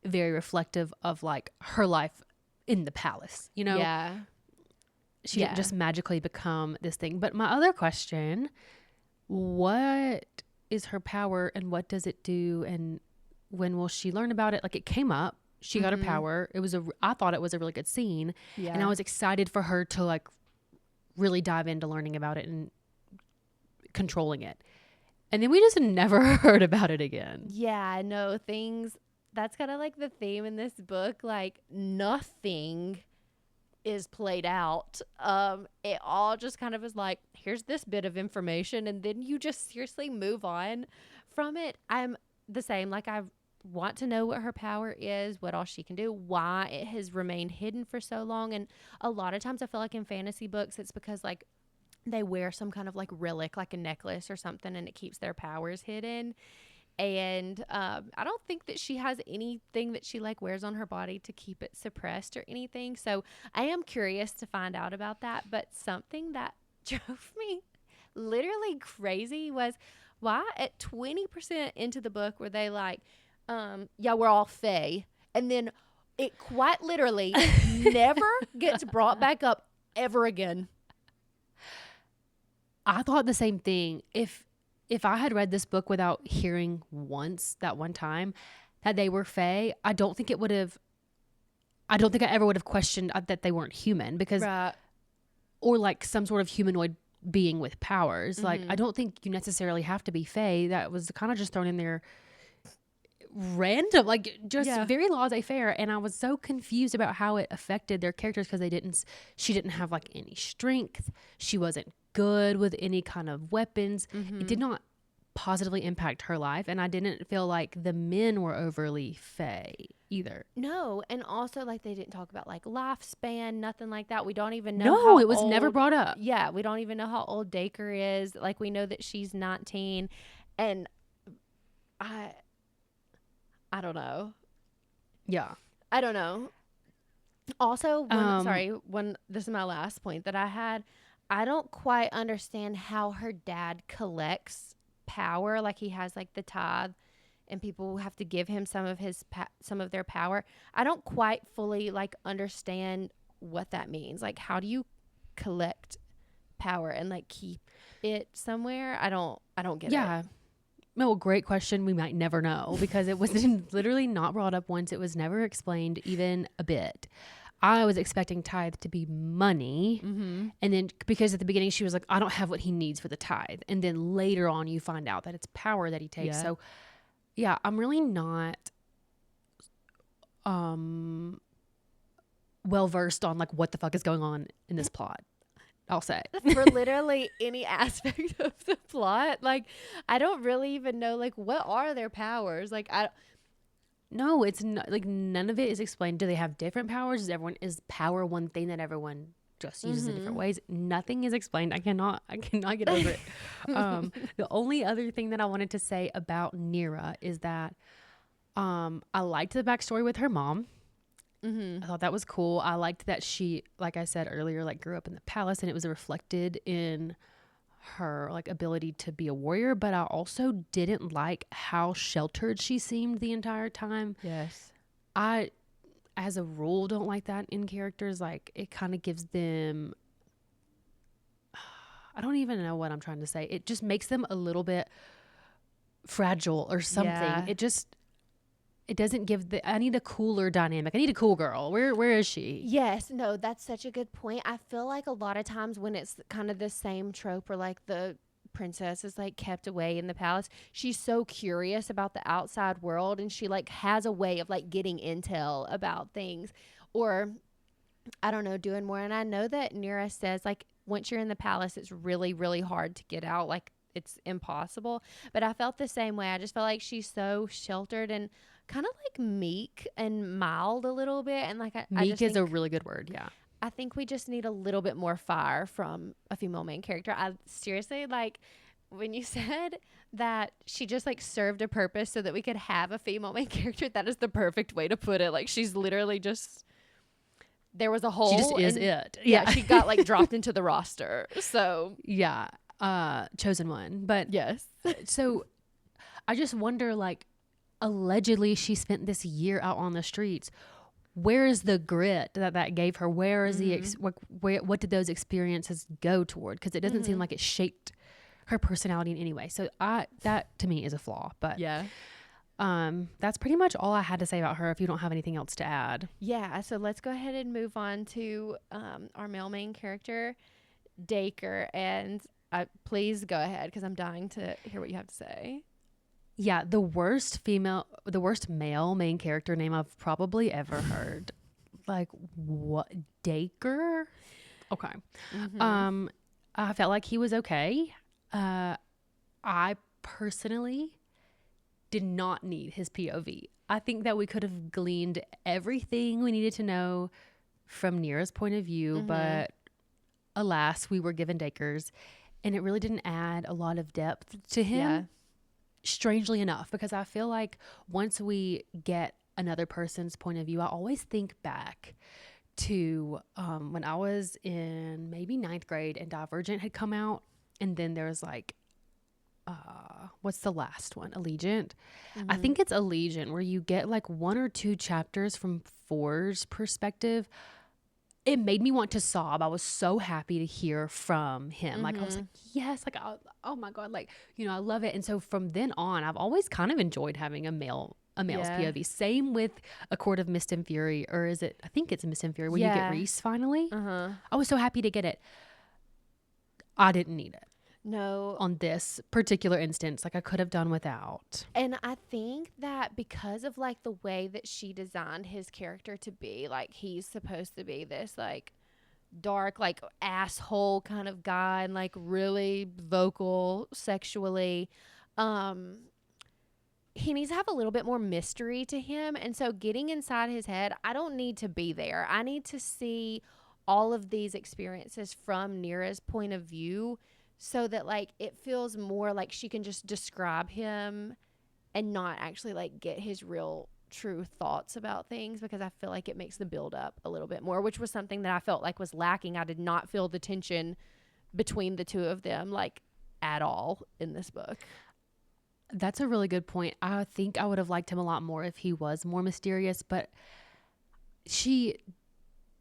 B: very reflective of like her life in the palace, you know?
A: Yeah.
B: She didn't just magically become this thing. But my other question, what is her power and what does it do, and when will she learn about it? Like, it came up. She got her power. I thought it was a really good scene. Yeah. And I was excited for her to like really dive into learning about it and controlling it. And then we just never heard about it again.
A: Yeah, no, that's kind of like the theme in this book. Like, nothing is played out. It all just kind of is like, here's this bit of information, and then you just seriously move on from it. I'm the same. Like, I want to know what her power is, what all she can do, why it has remained hidden for so long. And a lot of times I feel like in fantasy books, it's because like they wear some kind of like relic, like a necklace or something, and it keeps their powers hidden. And I don't think that she has anything that she like wears on her body to keep it suppressed or anything. So I am curious to find out about that. But something that drove me literally crazy was why at 20% into the book were they like, yeah, we're all fae. And then it quite literally never gets brought back up ever again.
B: I thought the same thing. If I had read this book without hearing once that one time that they were fae, I don't think I ever would have questioned that they weren't human because,
A: Right.
B: or like some sort of humanoid being with powers. Like,
A: Mm-hmm.
B: I don't think you necessarily have to be fae. That was kind of just thrown in there random, like just very laissez-faire. And I was so confused about how it affected their characters because she didn't have like any strength. She wasn't good with any kind of weapons.
A: Mm-hmm.
B: It did not positively impact her life, and I didn't feel like the men were overly fae either.
A: No, and also like they didn't talk about like lifespan, nothing like that. We don't even know
B: No,
A: how
B: it was
A: old,
B: never brought up.
A: Yeah, we don't even know how old Dacre is. Like we know that she's 19, and I don't know.
B: Yeah.
A: I don't know. Also, when this is my last point that I had, I don't quite understand how her dad collects power. Like he has like the tithe, and people have to give him some of their power. I don't quite fully like understand what that means. Like, how do you collect power and like keep it somewhere? I don't get it.
B: Yeah. No, great question. We might never know because it was literally not brought up once. It was never explained even a bit. I was expecting tithe to be money.
A: Mm-hmm.
B: And then because at the beginning she was like, I don't have what he needs for the tithe. And then later on you find out that it's power that he takes.
A: Yeah.
B: So yeah, I'm really not well versed on like what the fuck is going on in this plot, I'll say.
A: For literally any aspect of the plot. Like, I don't really even know, like, what are their powers? Like,
B: No, it's not like none of it is explained. Do they have different powers? Is power one thing that everyone just uses in different ways? Nothing is explained. I cannot get over it. The only other thing that I wanted to say about Nira is that I liked the backstory with her mom.
A: Mm-hmm.
B: I thought that was cool. I liked that she, like I said earlier, like grew up in the palace and it was reflected in her like ability to be a warrior. But I also didn't like how sheltered she seemed the entire time.
A: Yes.
B: I, as a rule, don't like that in characters. Like it kind of gives them, I don't even know what I'm trying to say. It just makes them a little bit fragile or something.
A: Yeah.
B: It doesn't give I need a cooler dynamic. I need a cool girl. Where is she?
A: Yes. No, that's such a good point. I feel like a lot of times when it's kind of the same trope or like the princess is like kept away in the palace, she's so curious about the outside world and she like has a way of like getting intel about things or I don't know, doing more. And I know that Nira says like once you're in the palace, it's really, really hard to get out. Like it's impossible. But I felt the same way. I just felt like she's so sheltered and kind of like meek and mild a little bit. And like
B: Meek is a really good word. Yeah.
A: I think we just need a little bit more fire from a female main character. I seriously like when you said that she just like served a purpose so that we could have a female main character. That is the perfect way to put it. Like she's literally just there was a hole.
B: She just is it.
A: Yeah, she got like dropped into the roster. So
B: yeah, chosen one. But
A: yes.
B: So I just wonder, like, allegedly she spent this year out on the streets. Where is the grit that gave her? Where is the what did those experiences go toward? Because it doesn't seem like it shaped her personality in any way. So that to me is a flaw. But
A: Yeah.
B: That's pretty much all I had to say about her. If you don't have anything else to add.
A: Yeah. So let's go ahead and move on to our male main character, Dacre, and please go ahead because I'm dying to hear what you have to say.
B: Yeah, the worst male main character name I've probably ever heard. Like what? Dacre? Okay.
A: Mm-hmm.
B: I felt like he was okay. I personally did not need his POV. I think that we could have gleaned everything we needed to know from Nira's point of view, but alas, we were given Dakers, and it really didn't add a lot of depth to him, strangely enough, because I feel like once we get another person's point of view, I always think back to when I was in maybe 9th grade and Divergent had come out, and then there was like what's the last one? Allegiant. I think it's Allegiant, where you get like 1 or 2 chapters from Four's perspective. It made me want to sob. I was so happy to hear from him. Like I was like, yes, like oh my God, like, you know, I love it. And so from then on, I've always kind of enjoyed having a male's POV. Same with A Court of Mist and Fury, or is it? I think it's Mist and Fury where you get Reese finally. I was so happy to get it. I didn't need it.
A: No.
B: On this particular instance, like I could have done without.
A: And I think that because of like the way that she designed his character to be, like he's supposed to be this like dark, like asshole kind of guy and like really vocal sexually. He needs to have a little bit more mystery to him. And so getting inside his head, I don't need to be there. I need to see all of these experiences from Nira's point of view, so that like it feels more like she can just describe him and not actually like get his real true thoughts about things, because I feel like it makes the build up a little bit more, which was something that I felt like was lacking. I did not feel the tension between the two of them like at all in this book.
B: That's a really good point. I think I would have liked him a lot more if he was more mysterious, but she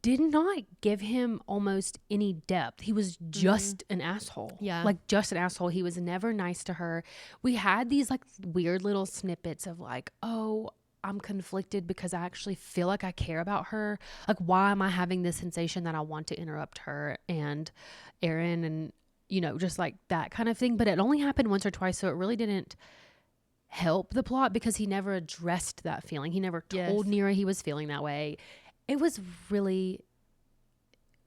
B: did not give him almost any depth. He was just an asshole.
A: Yeah.
B: Like just an asshole. He was never nice to her. We had these like weird little snippets of like, oh, I'm conflicted because I actually feel like I care about her. Like, why am I having this sensation that I want to interrupt her and Aaron, and, you know, just like that kind of thing. But it only happened once or twice. So it really didn't help the plot because he never addressed that feeling. He never told Nira he was feeling that way. It was really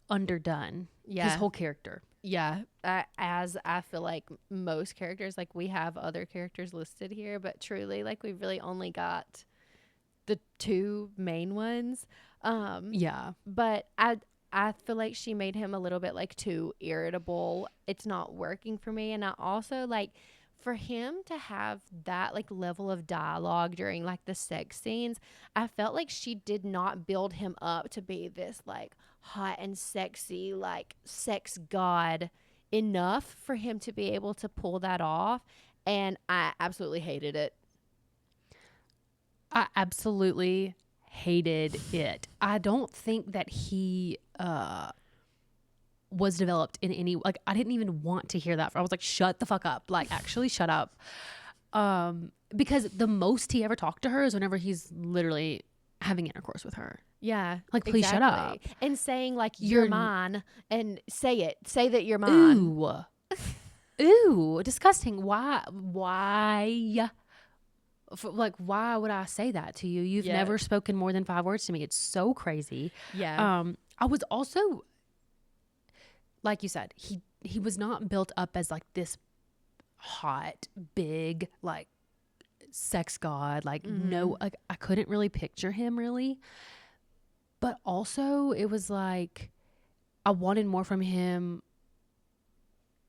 B: underdone. His whole character.
A: Yeah. As I feel like most characters, like we have other characters listed here, but truly like we really only got the 2 main ones. But I feel like she made him a little bit like too irritable. It's not working for me. And I also like for him to have that like level of dialogue during like the sex scenes, I felt like she did not build him up to be this like hot and sexy like sex god enough for him to be able to pull that off. And I absolutely hated it.
B: I absolutely hated it. I don't think that he was developed in any, like, I didn't even want to hear that. I was like, shut the fuck up. Like, actually shut up. Because the most he ever talked to her is whenever he's literally having intercourse with her.
A: Yeah.
B: Like, please shut up.
A: And saying like, you're mine, and say it. Say that you're mine.
B: Ooh, disgusting. Why? Like, why would I say that to you? You've never spoken more than 5 words to me. It's so crazy.
A: Yeah.
B: I was also, like you said, he was not built up as like this hot, big, like sex god. Like no, like I couldn't really picture him really. But also it was like I wanted more from him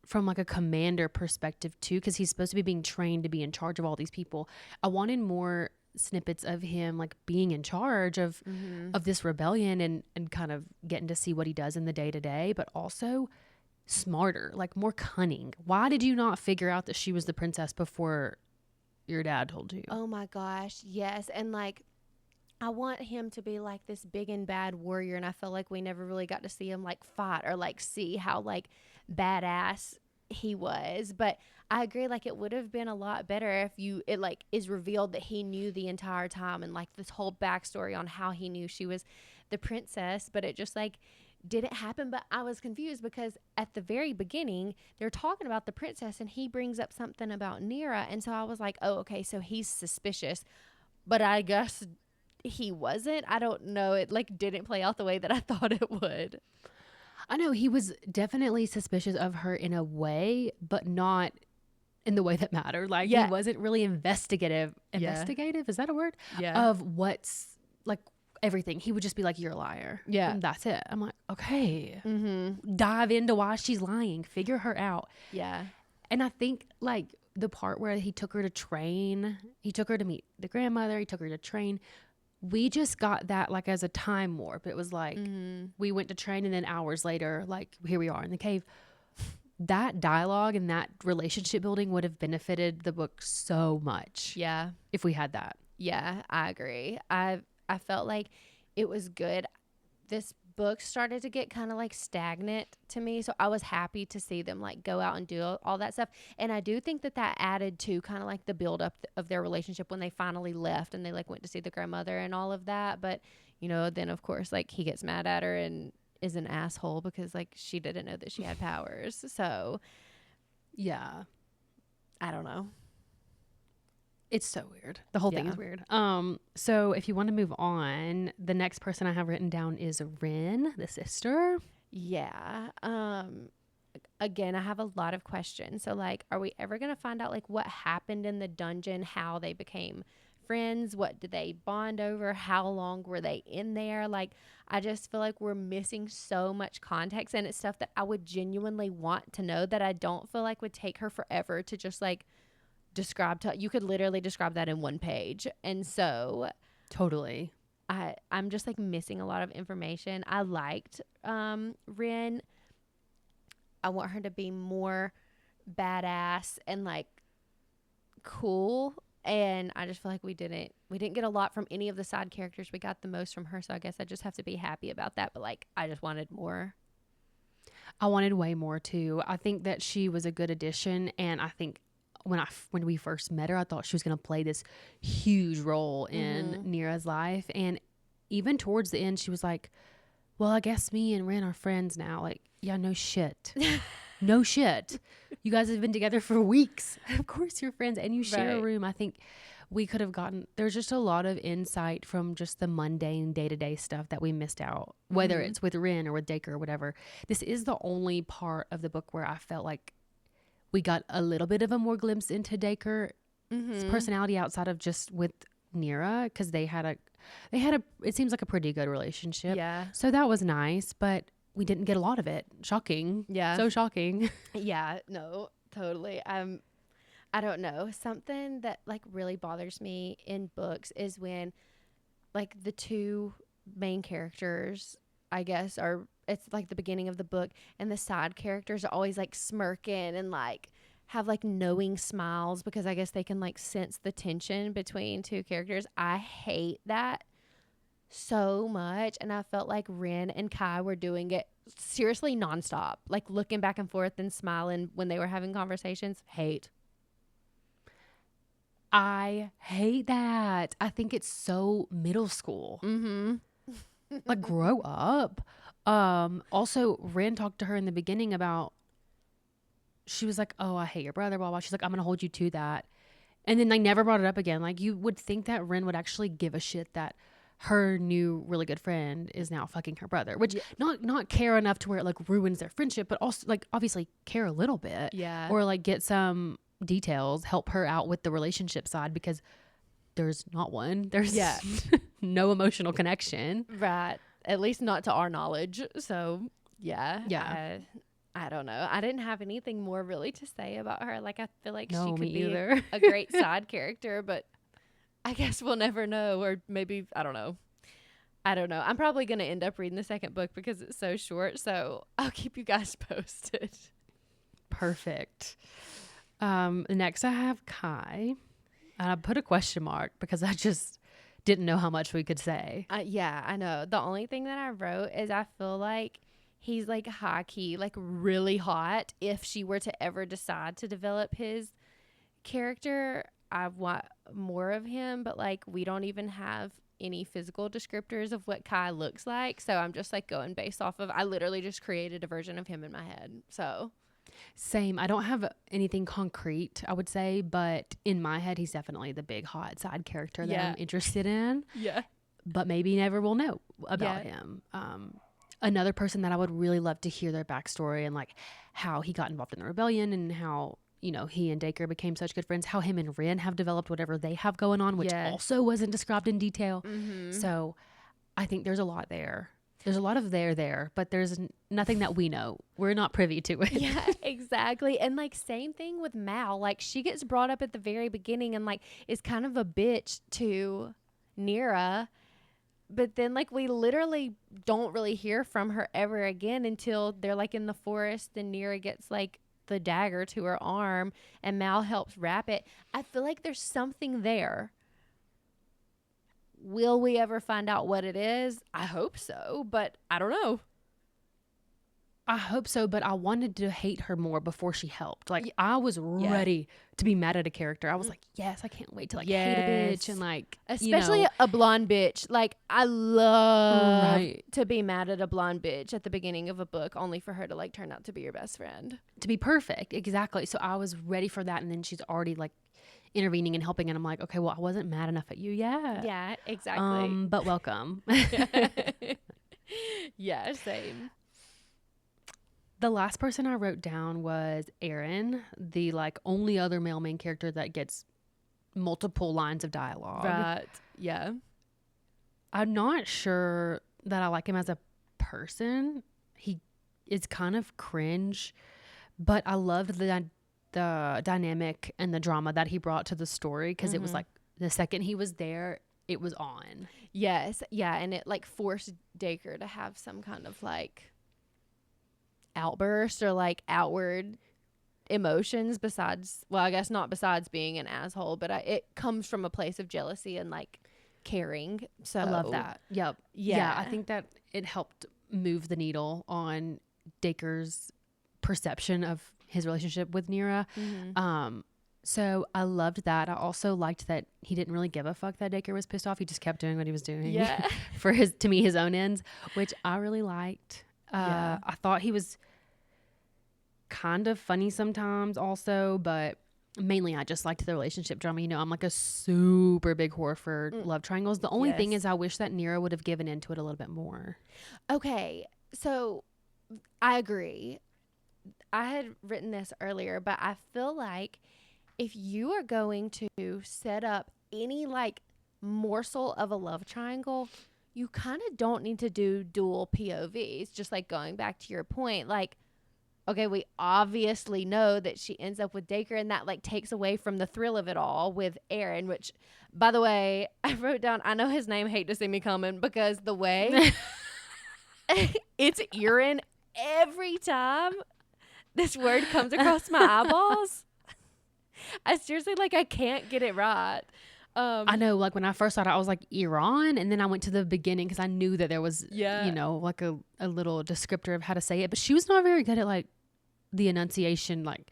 B: from like a commander perspective too, because he's supposed to be being trained to be in charge of all these people. I wanted more snippets of him like being in charge of this rebellion and kind of getting to see what he does in the day to day, but also smarter, like more cunning. Why did you not figure out that she was the princess before your dad told you?
A: Oh my gosh, yes. And like I want him to be like this big and bad warrior, and I feel like we never really got to see him like fight or like see how like badass he was. But I agree, like it would have been a lot better if it like is revealed that he knew the entire time, and like this whole backstory on how he knew she was the princess. But it just like didn't happen. But I was confused because at the very beginning they're talking about the princess and he brings up something about Nira, and so I was like, oh okay, so he's suspicious. But I guess he wasn't. I don't know, it like didn't play out the way that I thought it would.
B: I know he was definitely suspicious of her in a way, but not in the way that mattered. Like he wasn't really investigative. Investigative, is that a word?
A: Yeah.
B: Of what's like everything. He would just be like, you're a liar.
A: Yeah.
B: And that's it. I'm like, okay.
A: Mm-hmm.
B: Dive into why she's lying. Figure her out.
A: Yeah.
B: And I think like the part where he took her to train, he took her to meet the grandmother, he took her to train. We just got that like as a time warp. It was like we went to train and then hours later, like here we are in the cave. That dialogue and that relationship building would have benefited the book so much.
A: Yeah.
B: If we had that.
A: Yeah, I agree. I felt like it was good. This book started to get kind of like stagnant to me, so I was happy to see them like go out and do all that stuff. And I do think that added to kind of like the build up of their relationship when they finally left and they like went to see the grandmother and all of that. But then of course like he gets mad at her and is an asshole because like she didn't know that she had powers. So
B: yeah,
A: I don't know.
B: It's so weird. The whole thing is weird. So if you want to move on, the next person I have written down is Rin, the sister.
A: Yeah. Again, I have a lot of questions. So like, are we ever going to find out like what happened in the dungeon, how they became friends? What did they bond over? How long were they in there? Like, I just feel like we're missing so much context, and it's stuff that I would genuinely want to know that I don't feel like would take her forever to just like describe. You could literally describe that in one page. And so
B: totally
A: I'm just like missing a lot of information. I liked Rin. I want her to be more badass and like cool, and I just feel like we didn't get a lot from any of the side characters. We got the most from her, so I guess I just have to be happy about that. But like, I just wanted more.
B: I wanted way more too. I think that she was a good addition, and I think when we first met her, I thought she was going to play this huge role in Nira's life. And even towards the end, she was like, well, I guess me and Ren are friends now. Like, yeah, no shit. No shit. You guys have been together for weeks. Of course you're friends and you share a room. I think we could have there's just a lot of insight from just the mundane day-to-day stuff that we missed out, whether it's with Ren or with Dacre or whatever. This is the only part of the book where I felt like we got a little bit of a more glimpse into Dacre's personality outside of just with Nira, because they had a it seems like a pretty good relationship.
A: Yeah.
B: So that was nice, but we didn't get a lot of it. Shocking.
A: Yeah.
B: So shocking.
A: Yeah, no, totally. I don't know. Something that like really bothers me in books is when like the two main characters, I guess, it's like the beginning of the book, and the side characters are always like smirking and like have like knowing smiles because I guess they can like sense the tension between two characters. I hate that so much, and I felt like Ren and Kai were doing it seriously nonstop, like looking back and forth and smiling when they were having conversations.
B: I hate that. I think it's so middle school. Like, grow up. Also, Ren talked to her in the beginning about, she was like, oh, I hate your brother, blah, blah. She's like, I'm going to hold you to that. And then they never brought it up again. Like, you would think that Ren would actually give a shit that her new really good friend is now fucking her brother, which not care enough to where it like ruins their friendship, but also like obviously care a little bit.
A: Yeah.
B: Or like get some details, help her out with the relationship side, because there's not one. There's no emotional connection.
A: Right. At least not to our knowledge. So yeah.
B: Yeah.
A: I don't know. I didn't have anything more really to say about her. Like, I feel like
B: No,
A: she could
B: me
A: be
B: either.
A: a great side character, but I guess we'll never know. Or maybe, I don't know. I'm probably going to end up reading the second book because it's so short. So I'll keep you guys posted.
B: Perfect. Next I have Kai. And I put a question mark because I just didn't know how much we could say.
A: Yeah, I know. The only thing that I wrote is I feel like he's like high key, like really hot. If she were to ever decide to develop his character, I want more of him, but like we don't even have any physical descriptors of what Kai looks like. So I'm just like going based off of, I literally just created a version of him in my head. So
B: same. I don't have anything concrete, I would say, but in my head, he's definitely the big hot side character that I'm interested in.
A: Yeah.
B: But maybe never will know about him. Another person that I would really love to hear their backstory and like how he got involved in the rebellion and how you know, he and Dacre became such good friends, how him and Ren have developed whatever they have going on, which
A: Yes.
B: also wasn't described in detail.
A: Mm-hmm.
B: So I think there's a lot there. There's a lot of there, but there's nothing that we know. We're not privy to it.
A: Yeah, exactly. And like same thing with Mal. Like she gets brought up at the very beginning and like is kind of a bitch to Nira. But then like we literally don't really hear from her ever again until they're like in the forest and Nira gets like the dagger to her arm and Mal helps wrap it. I feel like there's something there. Will we ever find out what it is? I hope so, but I don't know.
B: I hope so, but I wanted to hate her more before she helped. Like, I was ready to be mad at a character. I was like, yes, I can't wait to like hate a bitch and like,
A: especially
B: you know,
A: a blonde bitch. Like, I love to be mad at a blonde bitch at the beginning of a book, only for her to like turn out to be your best friend.
B: To be perfect, exactly. So I was ready for that, and then she's already like intervening and helping, and I'm like, okay, well, I wasn't mad enough at you yet.
A: Yeah, exactly.
B: But welcome.
A: Yeah, same.
B: The last person I wrote down was Aaron, the like only other male main character that gets multiple lines of dialogue.
A: Right. Yeah.
B: I'm not sure that I like him as a person. He is kind of cringe, but I loved the dynamic and the drama that he brought to the story, because it was like the second he was there, it was on.
A: Yes. Yeah. And it like forced Dacre to have some kind of like outburst or like outward emotions besides, well, I guess not besides being an asshole, but it comes from a place of jealousy and like caring. So
B: I love that. Yep. Yeah. I think that it helped move the needle on Dacre's perception of his relationship with Nira. So I loved that. I also liked that he didn't really give a fuck that Dacre was pissed off. He just kept doing what he was doing for his own ends, which I really liked. I thought he was kind of funny sometimes also, but mainly I just liked the relationship drama. You know, I'm like a super big whore for love triangles. The only thing is I wish that Nira would have given into it a little bit more.
A: Okay, so I agree. I had written this earlier, but I feel like if you are going to set up any like morsel of a love triangle, you kind of don't need to do dual POVs. Just like going back to your point, like, okay, we obviously know that she ends up with Dacre, and that like takes away from the thrill of it all with Aaron, which, by the way, I wrote down, I know his name, hate to see me coming, because the way it's Aaron every time this word comes across my eyeballs. I seriously, like, I can't get it right.
B: I know, like, when I first saw it, I was like, Iran, and then I went to the beginning because I knew that there was, you know, like a little descriptor of how to say it, but she was not very good at, like, the enunciation. Like,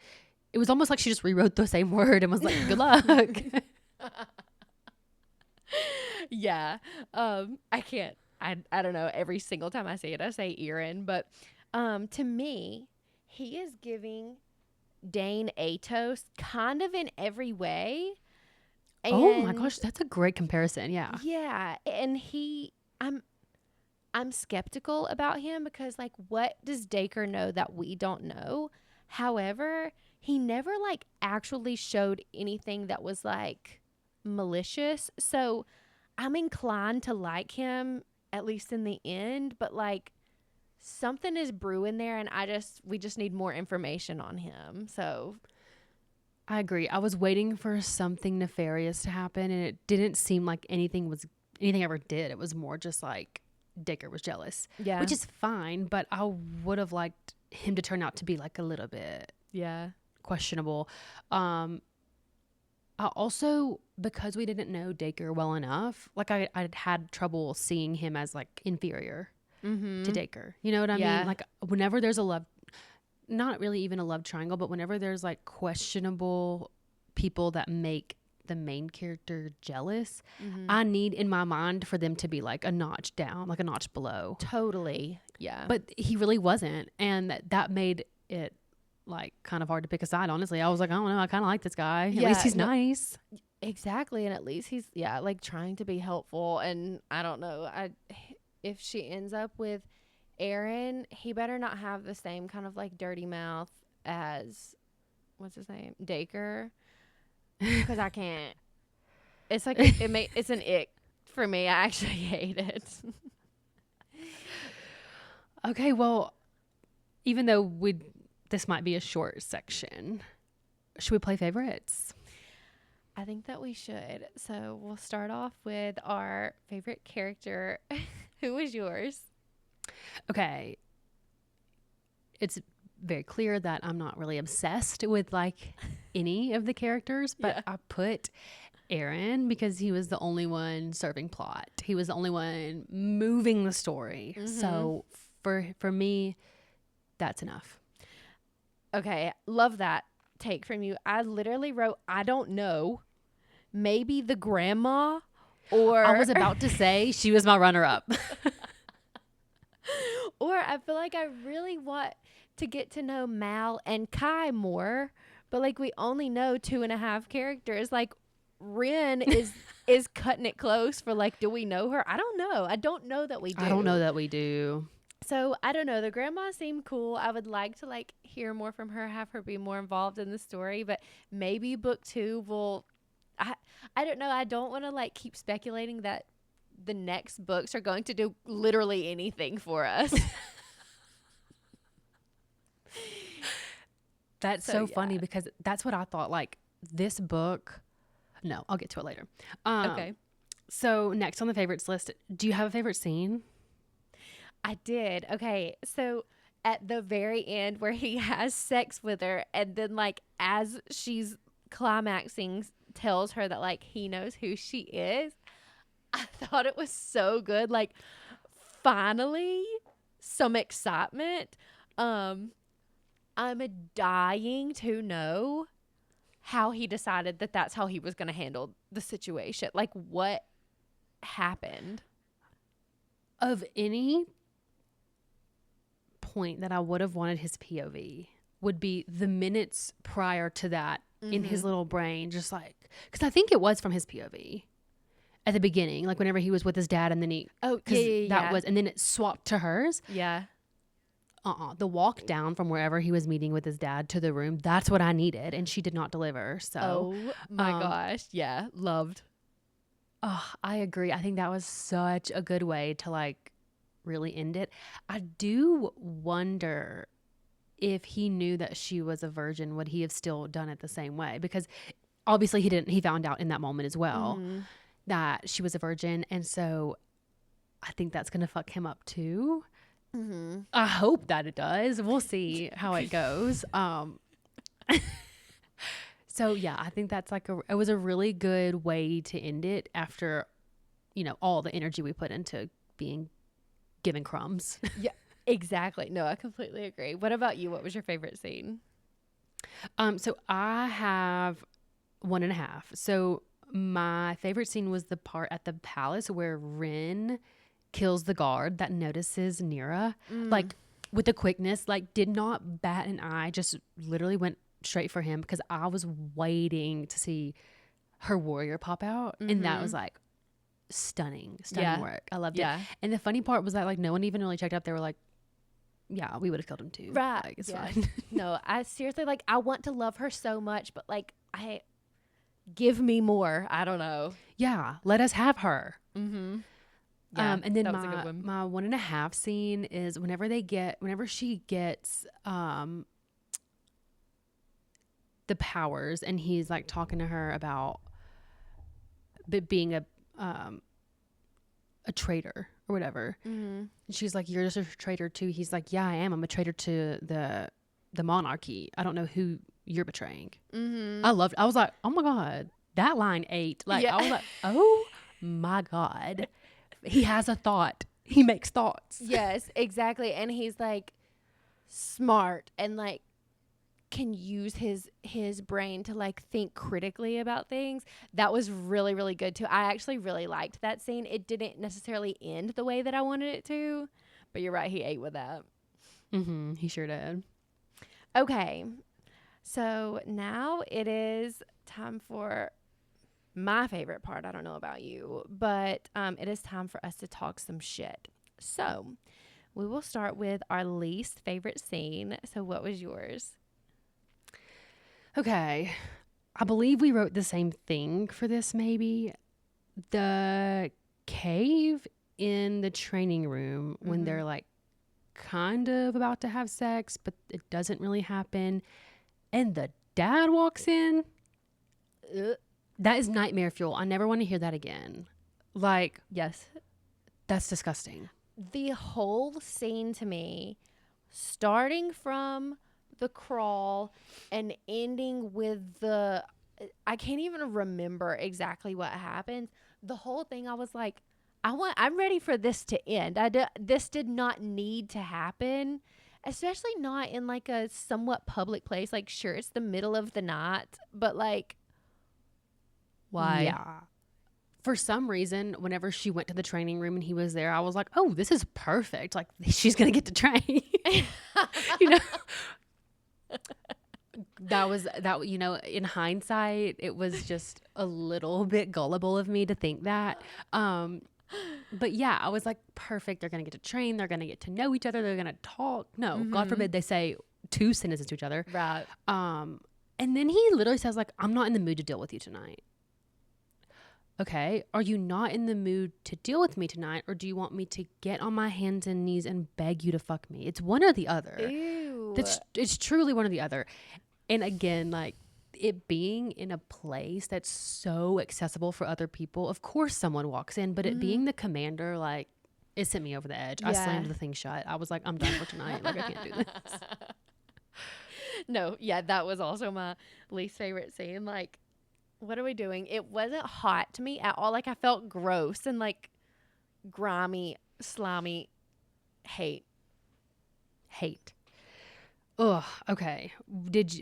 B: it was almost like she just rewrote the same word and was like, good luck.
A: Yeah. I can't, I don't know, every single time I say it, I say Iran, but to me, he is giving Dane Atos kind of in every way. And
B: oh my gosh, that's a great comparison. Yeah.
A: Yeah. And I'm skeptical about him because, like, what does Dacre know that we don't know? However, he never like actually showed anything that was like malicious. So I'm inclined to like him, at least in the end, but like something is brewing there, and we just need more information on him. So
B: I agree. I was waiting for something nefarious to happen, and it didn't seem like anything ever did. It was more just like Dacre was jealous, which is fine, but I would have liked him to turn out to be like a little bit questionable. I also, because we didn't know Dacre well enough, like I had trouble seeing him as like inferior to Dacre. You know what I mean? Like whenever there's a love, not really even a love triangle, but whenever there's like questionable people that make the main character jealous, I need in my mind for them to be like a notch down, like a notch below.
A: Totally. Yeah.
B: But he really wasn't. And that made it like kind of hard to pick a side, honestly. I was like, I don't know, I kind of like this guy. At least he's nice.
A: Exactly. And at least he's, like trying to be helpful. And I don't know, if she ends up with Aaron, he better not have the same kind of like dirty mouth as what's his name? Dacre. Because I can't. It's like, it's an ick for me. I actually hate it.
B: Okay, well, even though this might be a short section, should we play favorites?
A: I think that we should. So we'll start off with our favorite character. Who was yours?
B: Okay. It's very clear that I'm not really obsessed with like any of the characters, but
A: Yeah.
B: I put Aaron because he was the only one serving plot. He was the only one moving the story. So for me, that's enough.
A: Okay. Love that take from you. I literally wrote, I don't know. Maybe the grandma, or
B: I was about to say she was my runner-up.
A: or I feel like I really want to get to know Mal and Kai more, but like we only know 2.5 characters. Like Ren is cutting it close for like, do we know her? I don't know. I don't know that we do.
B: I don't know that we do.
A: So I don't know. The grandma seemed cool. I would like to like hear more from her, have her be more involved in the story, but maybe book 2 will. I don't know. I don't want to like keep speculating that the next books are going to do literally anything for us.
B: That's so funny because that's what I thought. Like this book. No, I'll get to it later.
A: Okay.
B: So next on the favorites list, do you have a favorite scene?
A: I did. Okay. So at the very end where he has sex with her and then like as she's climaxing tells her that like he knows who she is. I thought it was so good. Like finally some excitement. I'm dying to know how he decided that that's how he was going to handle the situation. Like what happened?
B: Of any point that I would have wanted his POV would be the minutes prior to that in his little brain, just like, because I think it was from his POV at the beginning, like whenever he was with his dad and then and then it swapped to hers.
A: Yeah.
B: The walk down from wherever he was meeting with his dad to the room, that's what I needed, and she did not deliver. So
A: Oh my gosh. Yeah. Loved.
B: Oh, I agree. I think that was such a good way to like really end it. I do wonder if he knew that she was a virgin, would he have still done it the same way? Because obviously he didn't. He found out in that moment as well that she was a virgin. And so I think that's going to fuck him up too. I hope that it does. We'll see how it goes. So yeah, I think that's like it was a really good way to end it after, all the energy we put into being given crumbs.
A: Yeah, exactly. No, I completely agree. What about you? What was your favorite scene?
B: So I have 1.5. So my favorite scene was the part at the palace where Rin kills the guard that notices Nira, like with the quickness, like did not bat an eye, just literally went straight for him because I was waiting to see her warrior pop out, and that was like stunning work. I loved it. And the funny part was that like no one even really checked up. They were like, yeah, we would have killed him too.
A: Right.
B: Like, it's fine.
A: No, I seriously like I want to love her so much, but like I give me more. I don't know.
B: Yeah, let us have her.
A: Yeah,
B: and then
A: that was a good one.
B: my 1.5 scene is whenever she gets the powers and he's like talking to her about being a traitor or whatever. And she's like, you're just a traitor too. He's like, yeah, I am. I'm a traitor to the monarchy. I don't know who you're betraying. I was like, oh my God, that line ate. Like, I was like, oh my God. He has a thought. He makes thoughts.
A: Yes, exactly. And he's like smart and like can use his brain to like think critically about things. That was really, really good too. I actually really liked that scene. It didn't necessarily end the way that I wanted it to, but you're right, he ate with that.
B: He sure did.
A: Okay, so now it is time for my favorite part. I don't know about you, but it is time for us to talk some shit. So we will start with our least favorite scene. So what was yours?
B: Okay. I believe we wrote the same thing for this, maybe. The cave in the training room when they're like kind of about to have sex, but it doesn't really happen. And the dad walks in. That is nightmare fuel. I never want to hear that again. Like,
A: Yes.
B: that's disgusting.
A: The whole scene to me, starting from the crawl and ending with the, I can't even remember exactly what happened. The whole thing, I was like, I'm ready for this to end. This did not need to happen, especially not in like a somewhat public place. Like, sure, it's the middle of the night, but like, why?
B: Yeah. For some reason, whenever she went to the training room and he was there, I was like, oh, this is perfect. Like, she's going to get to train. You know? In hindsight, it was just a little bit gullible of me to think that. But yeah, I was like, perfect. They're going to get to train. They're going to get to know each other. They're going to talk. No, God forbid they say 2 sentences to each other.
A: Right.
B: And then he literally says like, I'm not in the mood to deal with you tonight. Okay, are you not in the mood to deal with me tonight, or do you want me to get on my hands and knees and beg you to fuck me? It's one or the other.
A: Ew.
B: It's truly one or the other. And again, like, it being in a place that's so accessible for other people, of course someone walks in, but it being the commander, like, it sent me over the edge. I slammed the thing shut. I was like, I'm done for tonight. Like, I can't do this.
A: No, yeah, that was also my least favorite scene. Like, what are we doing? It wasn't hot to me at all. Like, I felt gross and like grimy, slimy hate.
B: Ugh. Okay.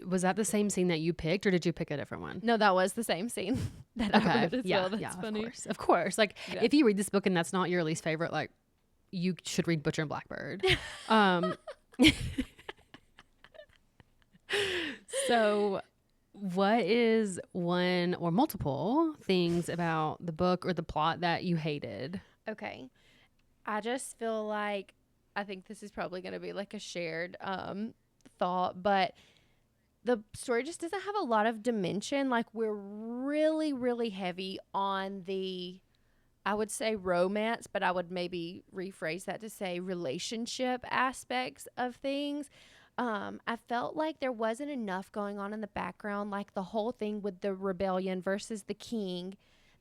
B: Was that the same scene that you picked, or did you pick a different one?
A: No, that was the same scene that I read as well. That's funny.
B: Of course. Like, if you read this book and that's not your least favorite, like, you should read Butcher and Blackbird. So, what is one or multiple things about the book or the plot that you hated?
A: Okay. I just feel like, I think this is probably going to be like a shared thought, but the story just doesn't have a lot of dimension. Like, we're really, really heavy on the, I would say romance, but I would maybe rephrase that to say relationship aspects of things. I felt like there wasn't enough going on in the background, like the whole thing with the rebellion versus the king.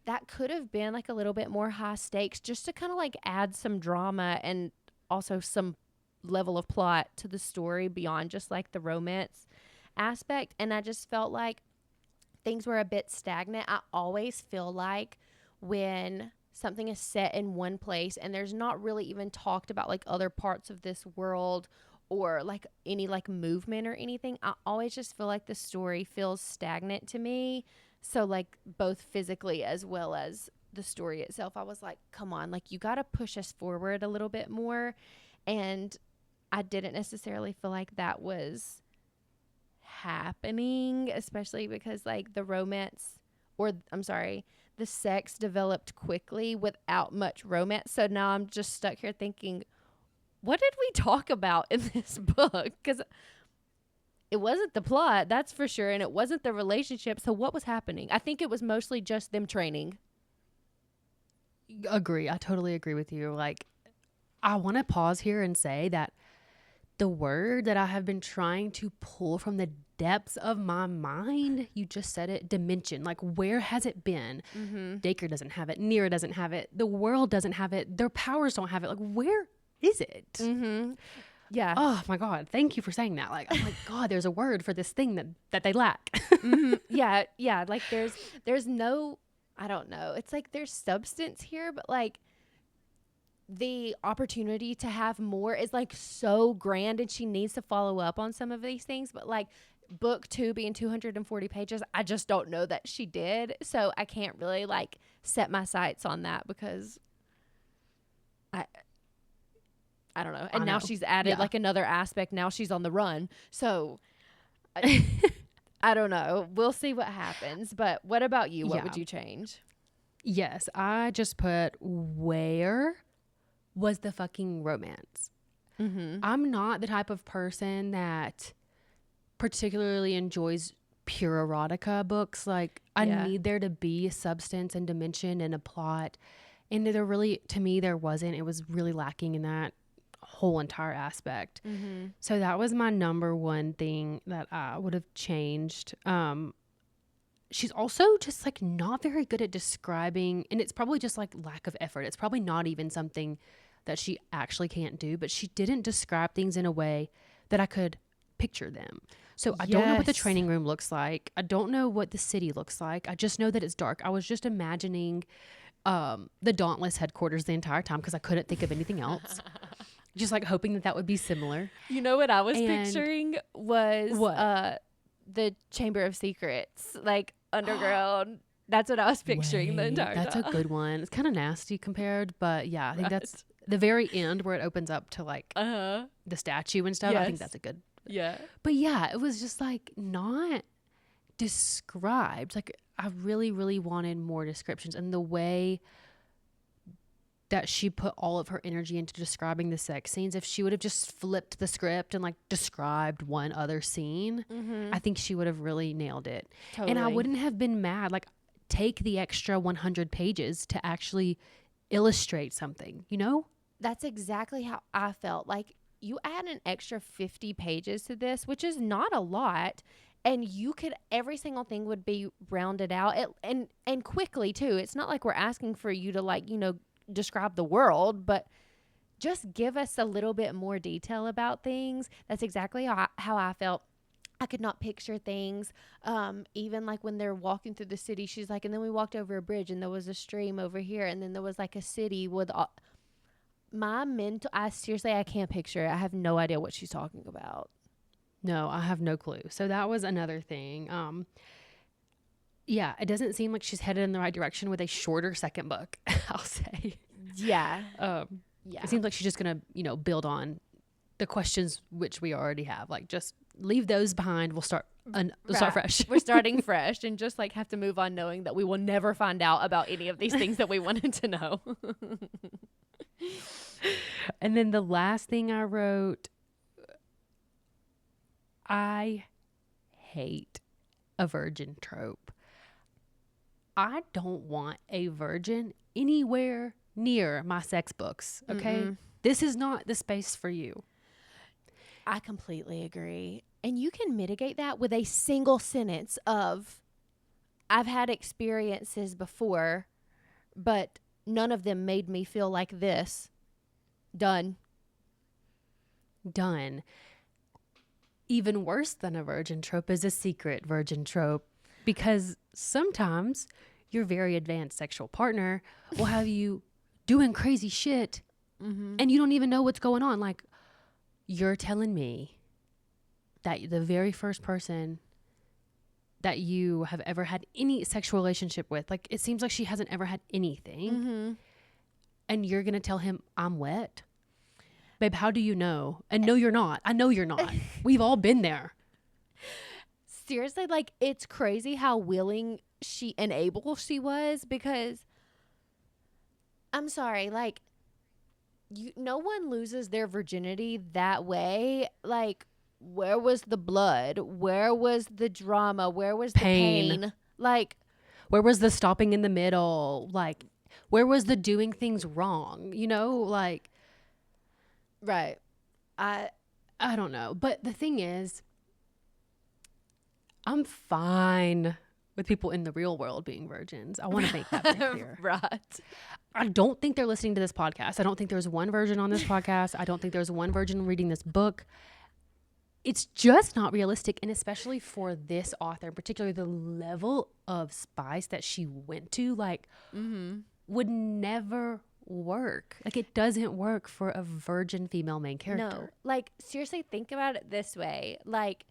A: That could have been like a little bit more high stakes, just to kind of like add some drama and also some level of plot to the story beyond just like the romance aspect. And I just felt like things were a bit stagnant. I always feel like when something is set in one place and there's not really even talked about like other parts of this world or like any like movement or anything, I always just feel like the story feels stagnant to me. So like both physically as well as the story itself, I was like, come on, like you got to push us forward a little bit more. And I didn't necessarily feel like that was happening, especially because like the romance, or I'm sorry, the sex developed quickly without much romance. So now I'm just stuck here thinking, what did we talk about in this book? Because it wasn't the plot, that's for sure, and it wasn't the relationship. So what was happening? I think it was mostly just them training.
B: Agree. I totally agree with you. Like, I want to pause here and say that the word that I have been trying to pull from the depths of my mind, you just said it, dimension. Like, where has it been? Dacre doesn't have it. Nira doesn't have it. The world doesn't have it. Their powers don't have it. Like, where is it?
A: Yeah.
B: Oh my God. Thank you for saying that. Like, I'm like, God, there's a word for this thing that they lack.
A: Yeah. Yeah. Like there's no, I don't know. It's like there's substance here, but like the opportunity to have more is like so grand, and she needs to follow up on some of these things. But like book 2 being 240 pages, I just don't know that she did. So I can't really like set my sights on that because I don't know. And now she's added like another aspect. Now she's on the run. So I don't know. We'll see what happens. But what about you? What would you change?
B: Yes, I just put, where was the fucking romance? I'm not the type of person that particularly enjoys pure erotica books. Like I
A: Yeah.
B: need there to be substance and dimension and a plot. And there really, to me, there wasn't. It was really lacking in that whole entire aspect.
A: Mm-hmm.
B: So that was my number one thing that I would have changed. She's also just like not very good at describing, and it's probably just like lack of effort. It's probably not even something that she actually can't do, but she didn't describe things in a way that I could picture them. So I don't know what the
A: Yes.
B: training room looks like. I don't know what the city looks like. I just know that it's dark. I was just imagining the Dauntless headquarters the entire time because I couldn't think of anything else. Just like hoping that that would be similar.
A: You know what I was
B: And-
A: picturing was
B: What?
A: the Chamber of Secrets, like underground. That's what I was picturing the
B: Wait,
A: entire
B: that's
A: time.
B: a good one. It's kind of nasty compared, but yeah, I think
A: Right.
B: that's the very end where it opens up to like
A: Uh-huh.
B: the statue and stuff. I think
A: Yes.
B: that's a good.
A: Yeah.
B: But yeah, it was just like not described. Like I really, really wanted more descriptions, and the way that she put all of her energy into describing the sex scenes, if she would have just flipped the script and like described one other scene,
A: Mm-hmm.
B: I think she would have really nailed it.
A: Totally.
B: And I wouldn't have been mad. Like take the extra 100 pages to actually illustrate something, you know?
A: That's exactly how I felt. Like you add an extra 50 pages to this, which is not a lot, and you could every single thing would be rounded out and quickly too. It's not like we're asking for you to like, describe the world, but just give us a little bit more detail about things. That's exactly how I felt. I could not picture things. Even like when they're walking through the city, she's like, and then we walked over a bridge and there was a stream over here. And then there was like a city with I seriously, I can't picture it. I have no idea what she's talking about.
B: No, I have no clue. So that was another thing. Yeah, it doesn't seem like she's headed in the right direction with a shorter second book, I'll say.
A: Yeah.
B: Yeah. It seems like she's just going to, build on the questions which we already have. Like just leave those behind. We'll start fresh.
A: We're starting fresh and just like have to move on knowing that we will never find out about any of these things that we wanted to know.
B: And then the last thing I wrote, I hate a virgin trope. I don't want a virgin anywhere near my sex books, okay?
A: Mm-mm.
B: This is not the space for you.
A: I completely agree. And you can mitigate that with a single sentence of, I've had experiences before, but none of them made me feel like this. Done. Even worse than a virgin trope is a secret virgin trope, because sometimes your very advanced sexual partner will have you doing crazy shit and you don't even know what's going on. Like, you're telling me that the very first person that you have ever had any sexual relationship with, like, it seems like she hasn't ever had anything, and you're going to tell him, I'm wet? Babe, how do you know? And no, you're not. I know you're not. We've all been there. Seriously, like, it's crazy how willing and able she was, because I'm sorry, like, no one loses their virginity that way. Like, where was the blood? Where was the drama? Where was the pain? Like,
B: where was the stopping in the middle? Like, where was the doing things wrong? Like,
A: right.
B: I don't know. But the thing is, I'm fine with people in the real world being virgins. I want to make that very clear.
A: Right.
B: I don't think they're listening to this podcast. I don't think there's one virgin on this podcast. I don't think there's one virgin reading this book. It's just not realistic. And especially for this author, particularly the level of spice that she went to, like, would never work. Like, it doesn't work for a virgin female main character.
A: No. Like, seriously, think about it this way. Like,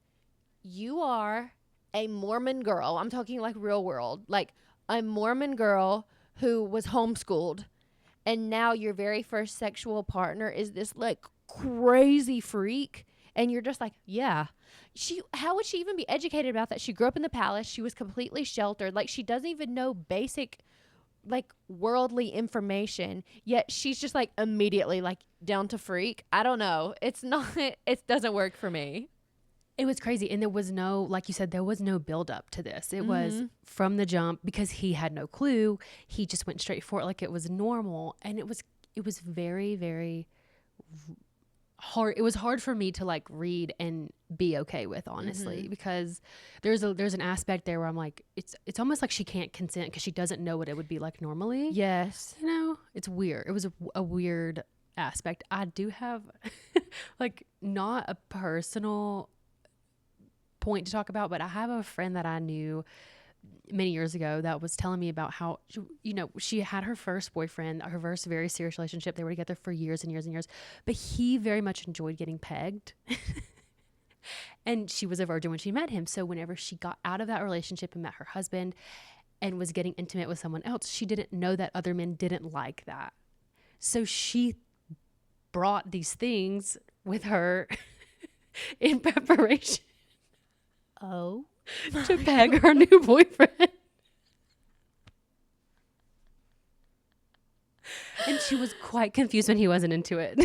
A: you are a Mormon girl. I'm talking like real world. Like, a Mormon girl who was homeschooled, and now your very first sexual partner is this like crazy freak, and you're just like, yeah, how would she even be educated about that? She grew up in the palace. She was completely sheltered. Like, she doesn't even know basic like worldly information, yet she's just like immediately like down to freak. I don't know. It doesn't work for me.
B: It was crazy. And there was no, like you said, there was no build up to this. It was
A: Mm-hmm.
B: from the jump, because he had no clue. He just went straight for it like it was normal. And it was very, very hard. It was hard for me to like read and be okay with, honestly,
A: Mm-hmm.
B: because there's an aspect there where I'm like, it's almost like she can't consent because she doesn't know what it would be like normally.
A: Yes.
B: You know, it's weird. It was a weird aspect. I do have like not a personal point to talk about, but I have a friend that I knew many years ago that was telling me about how, you know, she had her first boyfriend, her first very serious relationship. They were together for years and years and years, but he very much enjoyed getting pegged. And she was a virgin when she met him. So whenever she got out of that relationship and met her husband and was getting intimate with someone else, she didn't know that other men didn't like that. So she brought these things with her in preparation
A: Oh.
B: to peg her new boyfriend. And she was quite confused when he wasn't into it.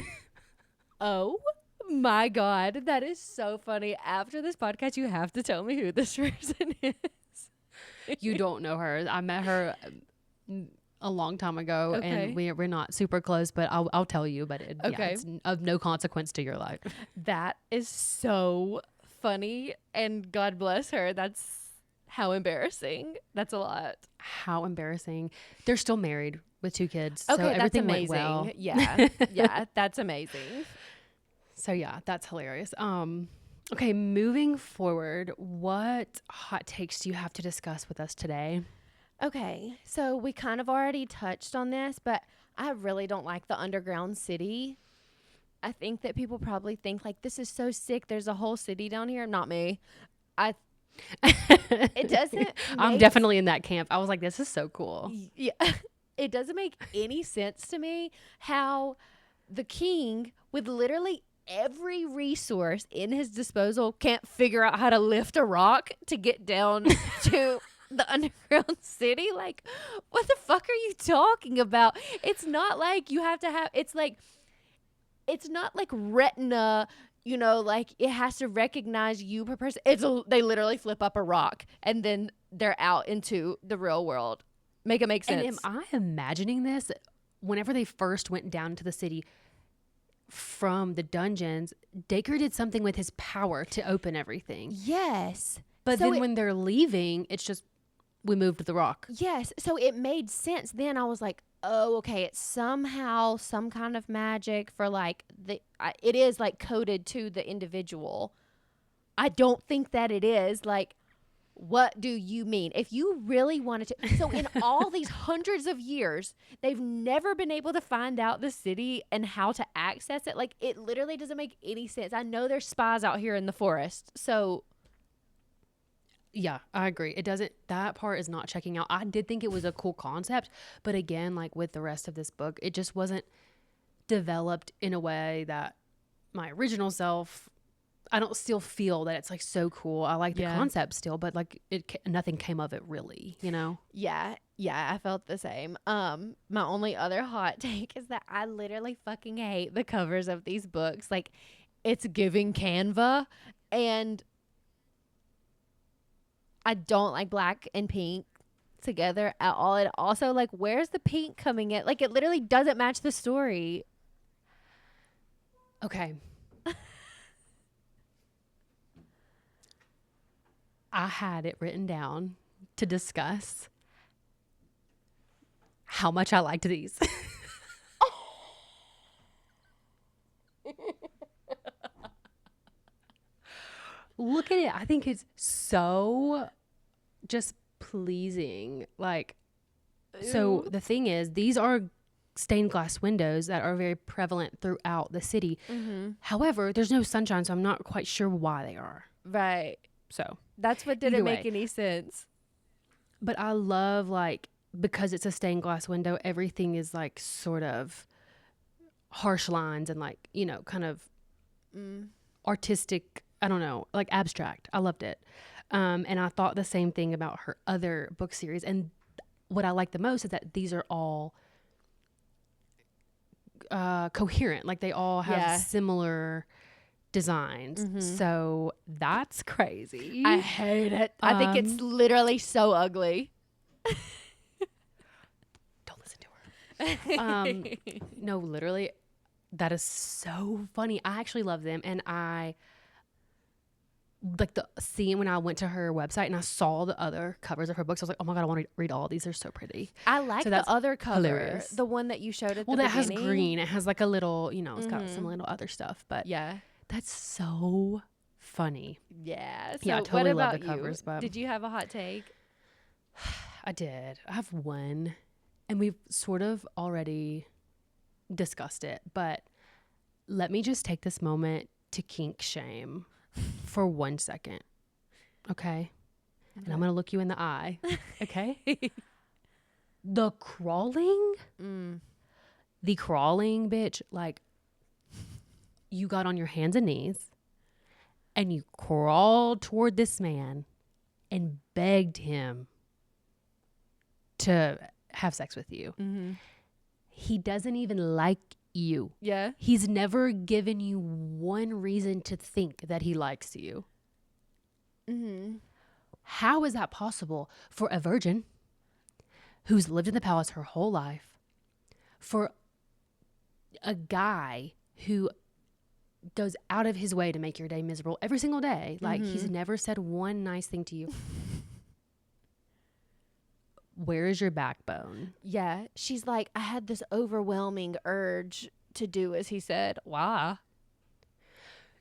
A: Oh my God. That is so funny. After this podcast, you have to tell me who this person is.
B: You don't know her. I met her a long time ago,
A: Okay.
B: and we're not super close, but I'll tell you. But yeah,
A: Okay.
B: it's of no consequence to your life.
A: That is so funny. And God bless her. That's how embarrassing. That's a lot.
B: How embarrassing. They're still married with 2 kids.
A: Okay,
B: so
A: that's
B: everything
A: amazing.
B: went well.
A: Yeah. Yeah, that's amazing.
B: So yeah, that's hilarious. Okay, moving forward, what hot takes do you have to discuss with us today?
A: Okay, so we kind of already touched on this, but I really don't like the underground city. I think that people probably think like this is so sick. There's a whole city down here. Not me. I it doesn't
B: I'm
A: make
B: definitely in that camp. I was like, this is so cool.
A: yeah. It doesn't make any sense to me how the king with literally every resource in his disposal can't figure out how to lift a rock to get down to the underground city. Like, what the fuck are you talking about? It's not like you have to have, it's not like retina, you know, like it has to recognize you per person. They literally flip up a rock and then they're out into the real world. Make it make sense.
B: And am I imagining this? Whenever they first went down to the city from the dungeons, Dacre did something with his power to open everything.
A: Yes.
B: But
A: So
B: then when they're leaving, it's just, we moved the rock.
A: Yes. So it made sense. Then I was like, oh, okay. It's somehow some kind of magic for like it is like coded to the individual. I don't think that it is. Like, what do you mean? If you really wanted to. So in all these hundreds of years, they've never been able to find out the city and how to access it. Like, it literally doesn't make any sense. I know there's spies out here in the forest. So
B: Yeah, I agree. It doesn't, that part is not checking out. I did think it was a cool concept, but again, like with the rest of this book, it just wasn't developed in a way that my original self, I don't still feel that it's like so cool. I like the
A: Yeah.
B: concept still, but like nothing came of it really, you know?
A: yeah, I felt the same. My only other hot take is that I literally fucking hate the covers of these books. Like, it's giving Canva, and I don't like black and pink together at all. It also, like, where's the pink coming in? Like, it literally doesn't match the story.
B: Okay. I had it written down to discuss how much I liked these. Look at it. I think it's so just pleasing. Like, so the thing is, these are stained glass windows that are very prevalent throughout the city.
A: Mm-hmm.
B: However, there's no sunshine, so I'm not quite sure why they are.
A: Right.
B: So,
A: That's what didn't
B: Either
A: make
B: way.
A: any sense.
B: but I love, like, because it's a stained glass window, everything is like sort of harsh lines and like, you know, kind of artistic, I don't know, like abstract. I loved it. And I thought the same thing about her other book series. And what I like the most is that these are all coherent. Like they all have
A: Yeah.
B: similar designs. So that's crazy.
A: I hate it. I think it's literally so ugly.
B: Don't listen to her. No, literally, that is so funny. I actually love them, and I like the scene when I went to her website and I saw the other covers of her books. I was like, oh my god, I want to read all these. They're so pretty.
A: I like
B: So
A: the
B: that's
A: other cover,
B: hilarious.
A: the one that you showed at
B: Well,
A: the
B: that
A: beginning.
B: has green. It has like a little, you know, it's got some little other stuff. But
A: Yeah.
B: that's so funny.
A: Yeah. So
B: Yeah, I totally
A: what
B: love
A: about
B: the covers.
A: you?
B: But
A: Did you have a hot take?
B: I did. I have one, and we've sort of already discussed it. But let me just take this moment to kink shame for 1 second. Okay. And I'm going to look you in the eye. Okay. The crawling, bitch, like you got on your hands and knees and you crawled toward this man and begged him to have sex with you. He doesn't even like you.
A: Yeah.
B: He's never given you one reason to think that he likes you. How is that possible for a virgin who's lived in the palace her whole life, for a guy who goes out of his way to make your day miserable every single day? Like, he's never said one nice thing to you. Where is your backbone?
A: Yeah. She's like, I had this overwhelming urge to do as he said. Why?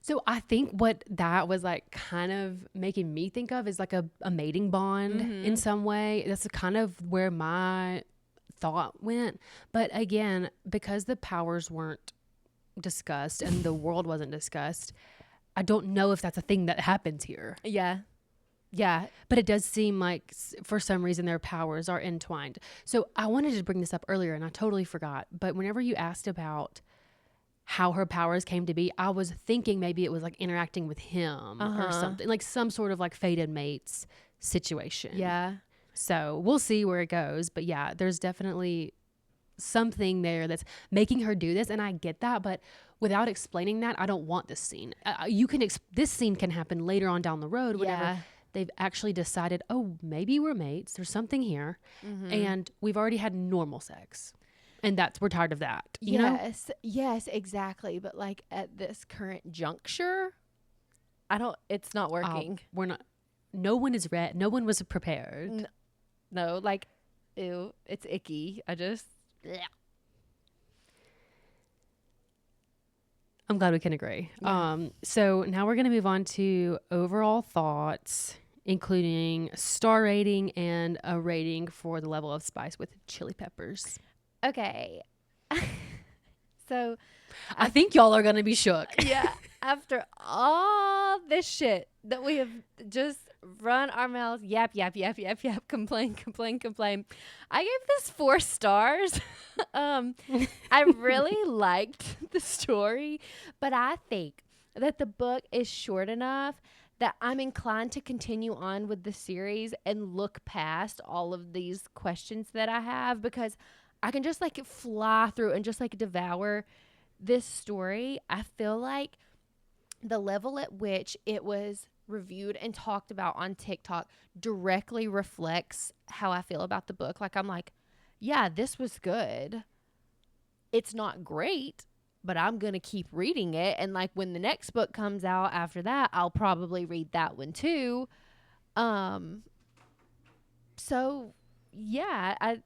B: So I think what that was like kind of making me think of is like a mating bond in some way. That's kind of where my thought went. But again, because the powers weren't discussed and the world wasn't discussed, I don't know if that's a thing that happens here.
A: Yeah. Yeah.
B: But it does seem like for some reason their powers are entwined. So I wanted to bring this up earlier and I totally forgot. But whenever you asked about how her powers came to be, I was thinking maybe it was like interacting with him or something, like some sort of like fated mates situation.
A: Yeah.
B: So we'll see where it goes. But yeah, there's definitely something there that's making her do this. And I get that. But without explaining that, I don't want this scene. This scene can happen later on down the road whenever they've actually decided, oh, maybe we're mates. There's something here. And we've already had normal sex. And we're tired of that. You know?
A: Yes, exactly. But like at this current juncture, it's not working.
B: We're not, no one is ready. No one was prepared.
A: No, like, ew, it's icky. Yeah.
B: I'm glad we can agree.
A: Yeah.
B: So now we're going to move on to overall thoughts, including star rating and a rating for the level of spice with chili peppers.
A: Okay. So
B: I think y'all are going to be shook.
A: Yeah. After all this shit that we have just run our mouths, yap, complain. I gave this 4 stars. I really liked the story, but I think that the book is short enough that I'm inclined to continue on with the series and look past all of these questions that I have, because I can just like fly through and just like devour this story. I feel like the level at which it was reviewed and talked about on TikTok directly reflects how I feel about the book. Like, I'm like, yeah, this was good. It's not great, but I'm going to keep reading it. And like when the next book comes out after that, I'll probably read that one too. So yeah, I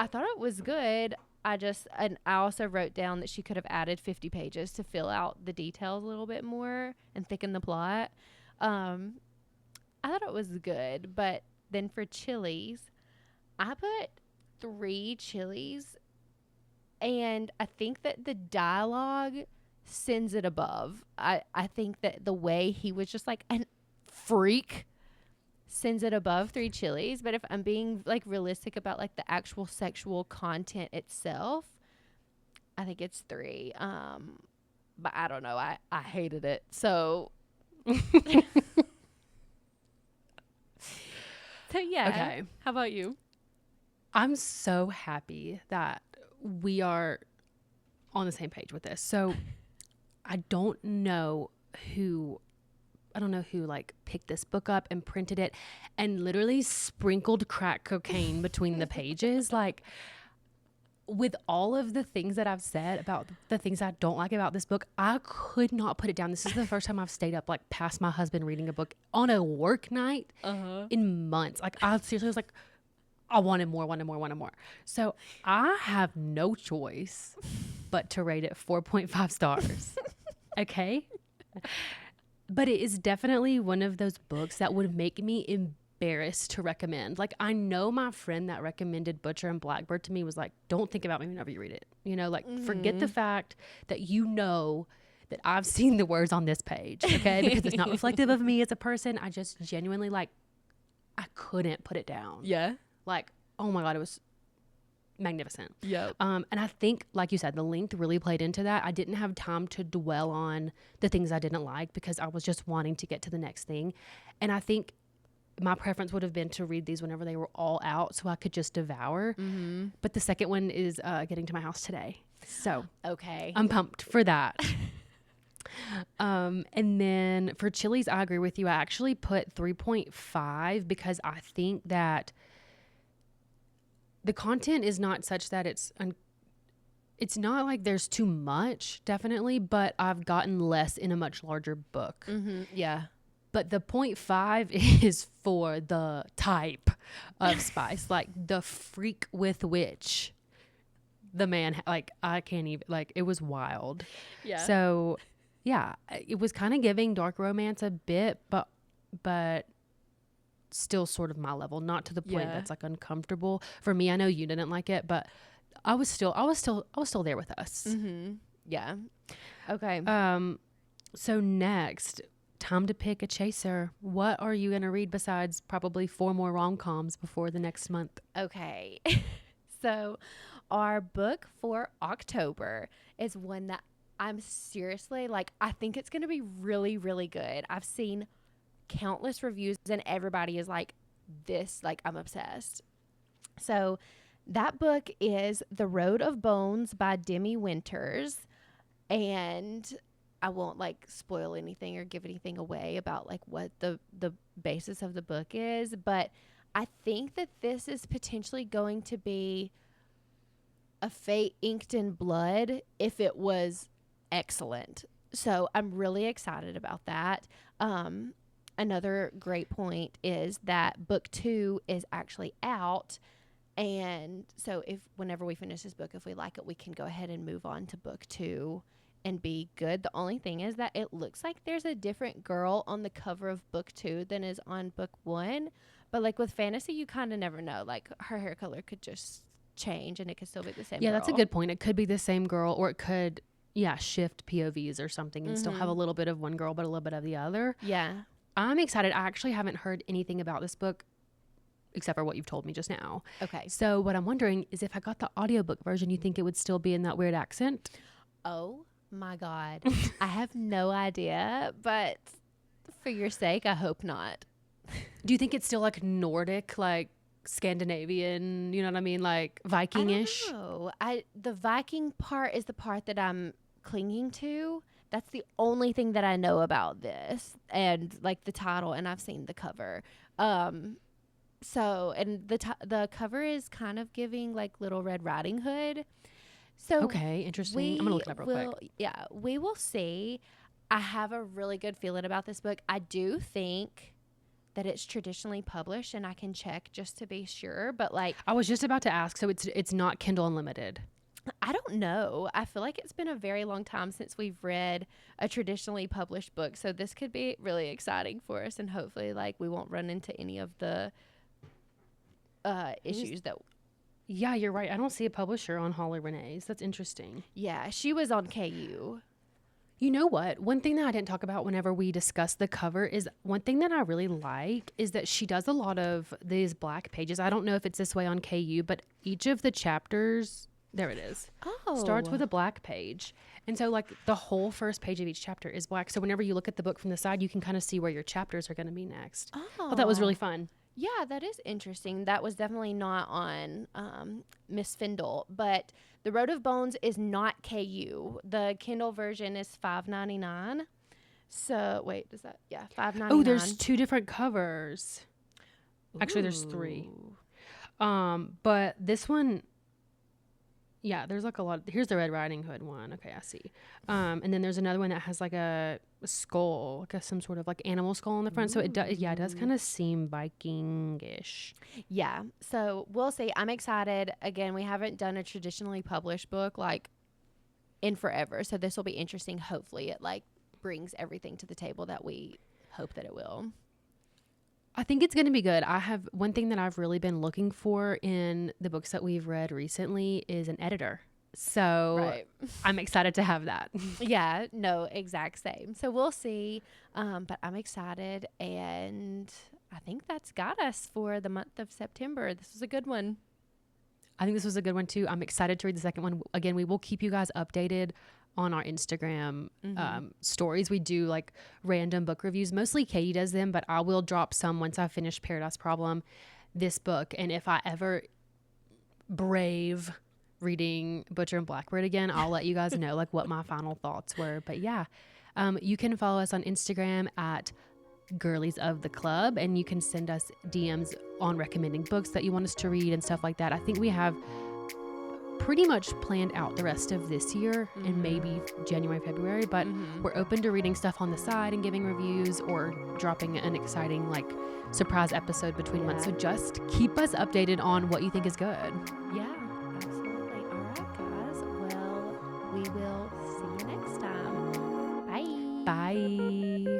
A: thought it was good. And I also wrote down that she could have added 50 pages to fill out the details a little bit more and thicken the plot. I thought it was good, but then for chilies, I put 3 chilies, and I think that the dialogue sends it above. I think that the way he was just like a freak sends it above 3 chilies. But if I'm being like realistic about like the actual sexual content itself, I think it's 3. But I don't know. I hated it. So so yeah.
B: Okay.
A: How about you?
B: I'm so happy that we are on the same page with this. So I don't know who like picked this book up and printed it and literally sprinkled crack cocaine between the pages. Like, with all of the things that I've said about the things I don't like about this book, I could not put it down. This is the first time I've stayed up like past my husband reading a book on a work night in months. Like, I seriously was like, I wanted more. So I have no choice but to rate it 4.5 stars. Okay? But it is definitely one of those books that would make me embarrassed to recommend. Like, I know my friend that recommended Butcher and Blackbird to me was like, don't think about me whenever you read it. You know, like, forget the fact that you know that I've seen the words on this page, okay? Because it's not reflective of me as a person. I just genuinely, like, I couldn't put it down.
C: Yeah.
B: Like, oh my God, it was magnificent.
C: Yep.
B: And I think, like you said, the length really played into that. I didn't have time to dwell on the things I didn't like because I was just wanting to get to the next thing. And I think my preference would have been to read these whenever they were all out so I could just devour. But the second one is getting to my house today. So
A: Okay.
B: I'm pumped for that. And then for Chili's, I agree with you. I actually put 3.5 because I think that the content is not such that it's not like there's too much, definitely, but I've gotten less in a much larger book.
A: Yeah.
B: But the 0.5 is for the type of spice, like the freak with which the man, like, I can't even, like, it was wild.
C: Yeah.
B: So, yeah, it was kind of giving dark romance a bit, but still sort of my level, not to the point that's like uncomfortable for me. I know you didn't like it, but I was still there with us.
A: Yeah. Okay.
B: So next, time to pick a chaser. What are you going to read besides probably 4 more rom-coms before the next month?
A: Okay. So our book for October is one that I'm seriously, like, I think it's going to be really, really good. I've seen countless reviews and everybody is like, this, like, I'm obsessed. So that book is The Road of Bones by Demi Winters. And I won't, like, spoil anything or give anything away about, like, what the basis of the book is. But I think that this is potentially going to be a fate inked in blood if it was excellent. So I'm really excited about that. Another great point is that book 2 is actually out. And so whenever we finish this book, if we like it, we can go ahead and move on to book 2 and be good. The only thing is that it looks like there's a different girl on the cover of book 2 than is on book 1. But, like, with fantasy, you kind of never know. Like, her hair color could just change and it could still be the same girl.
B: That's a good point. It could be the same girl, or it could, shift POVs or something and still have a little bit of one girl but a little bit of the other.
A: Yeah.
B: I'm excited. I actually haven't heard anything about this book except for what you've told me just now.
A: Okay.
B: So what I'm wondering is if I got the audiobook version, you think it would still be in that weird accent?
A: Oh my God. I have no idea, but for your sake, I hope not.
B: Do you think it's still like Nordic, like Scandinavian, you know what I mean? Like Viking-ish?
A: No, the Viking part is the part that I'm clinging to. That's the only thing that I know about this, and like the title, and I've seen the cover. So, and the cover is kind of giving like Little Red Riding Hood. So
B: okay, interesting. I'm gonna look it up real quick.
A: Yeah, we will see. I have a really good feeling about this book. I do think that it's traditionally published, and I can check just to be sure. But, like,
B: I was just about to ask, so it's not Kindle Unlimited.
A: I don't know. I feel like it's been a very long time since we've read a traditionally published book, so this could be really exciting for us, and hopefully, like, we won't run into any of the issues that.
B: Yeah, you're right. I don't see a publisher on Holly Renee's. That's interesting.
A: Yeah, she was on KU.
B: You know what? One thing that I didn't talk about whenever we discussed the cover is one thing that I really like is that she does a lot of these black pages. I don't know if it's this way on KU, but each of the chapters, there it is, starts with a black page. And so, like, the whole first page of each chapter is black. So whenever you look at the book from the side, you can kind of see where your chapters are going to be next. Oh, that was really fun.
A: Yeah, that is interesting. That was definitely not on Miss Findle, but The Road of Bones is not KU. The Kindle version is $5.99. So wait, is that five ninety
B: Oh,
A: nine?
B: there's 2 different covers. Actually, there's 3. But this one, yeah, there's like a lot. Here's the Red Riding Hood one. Okay, I see. And then there's another one that has like a skull, like some sort of like animal skull on the front. So it does kind of seem Viking-ish.
A: Yeah. So we'll see. I'm excited. Again, we haven't done a traditionally published book like in forever. So this will be interesting. Hopefully it like brings everything to the table that we hope that it will.
B: I think it's going to be good. I have one thing that I've really been looking for in the books that we've read recently is an editor. So I'm excited to have that.
A: Yeah, no, exact same. So we'll see. But I'm excited. And I think that's got us for the month of September. This was a good one.
B: I think this was a good one too. I'm excited to read the second one. Again, we will keep you guys updated on our Instagram stories. We do like random book reviews. Mostly Katie does them, but I will drop some once I finish Paradise Problem, this book. And if I ever brave reading Butcher and Blackbird again, I'll let you guys know like what my final thoughts were. But yeah, you can follow us on Instagram at Girlies of the Club, and you can send us DMs on recommending books that you want us to read and stuff like that. I think we have pretty much planned out the rest of this year and maybe January, February, but we're open to reading stuff on the side and giving reviews or dropping an exciting like surprise episode between months. So just keep us updated on what you think is good.
A: Yeah, absolutely. All right, guys. Well, we will see you next time. Bye.
B: Bye.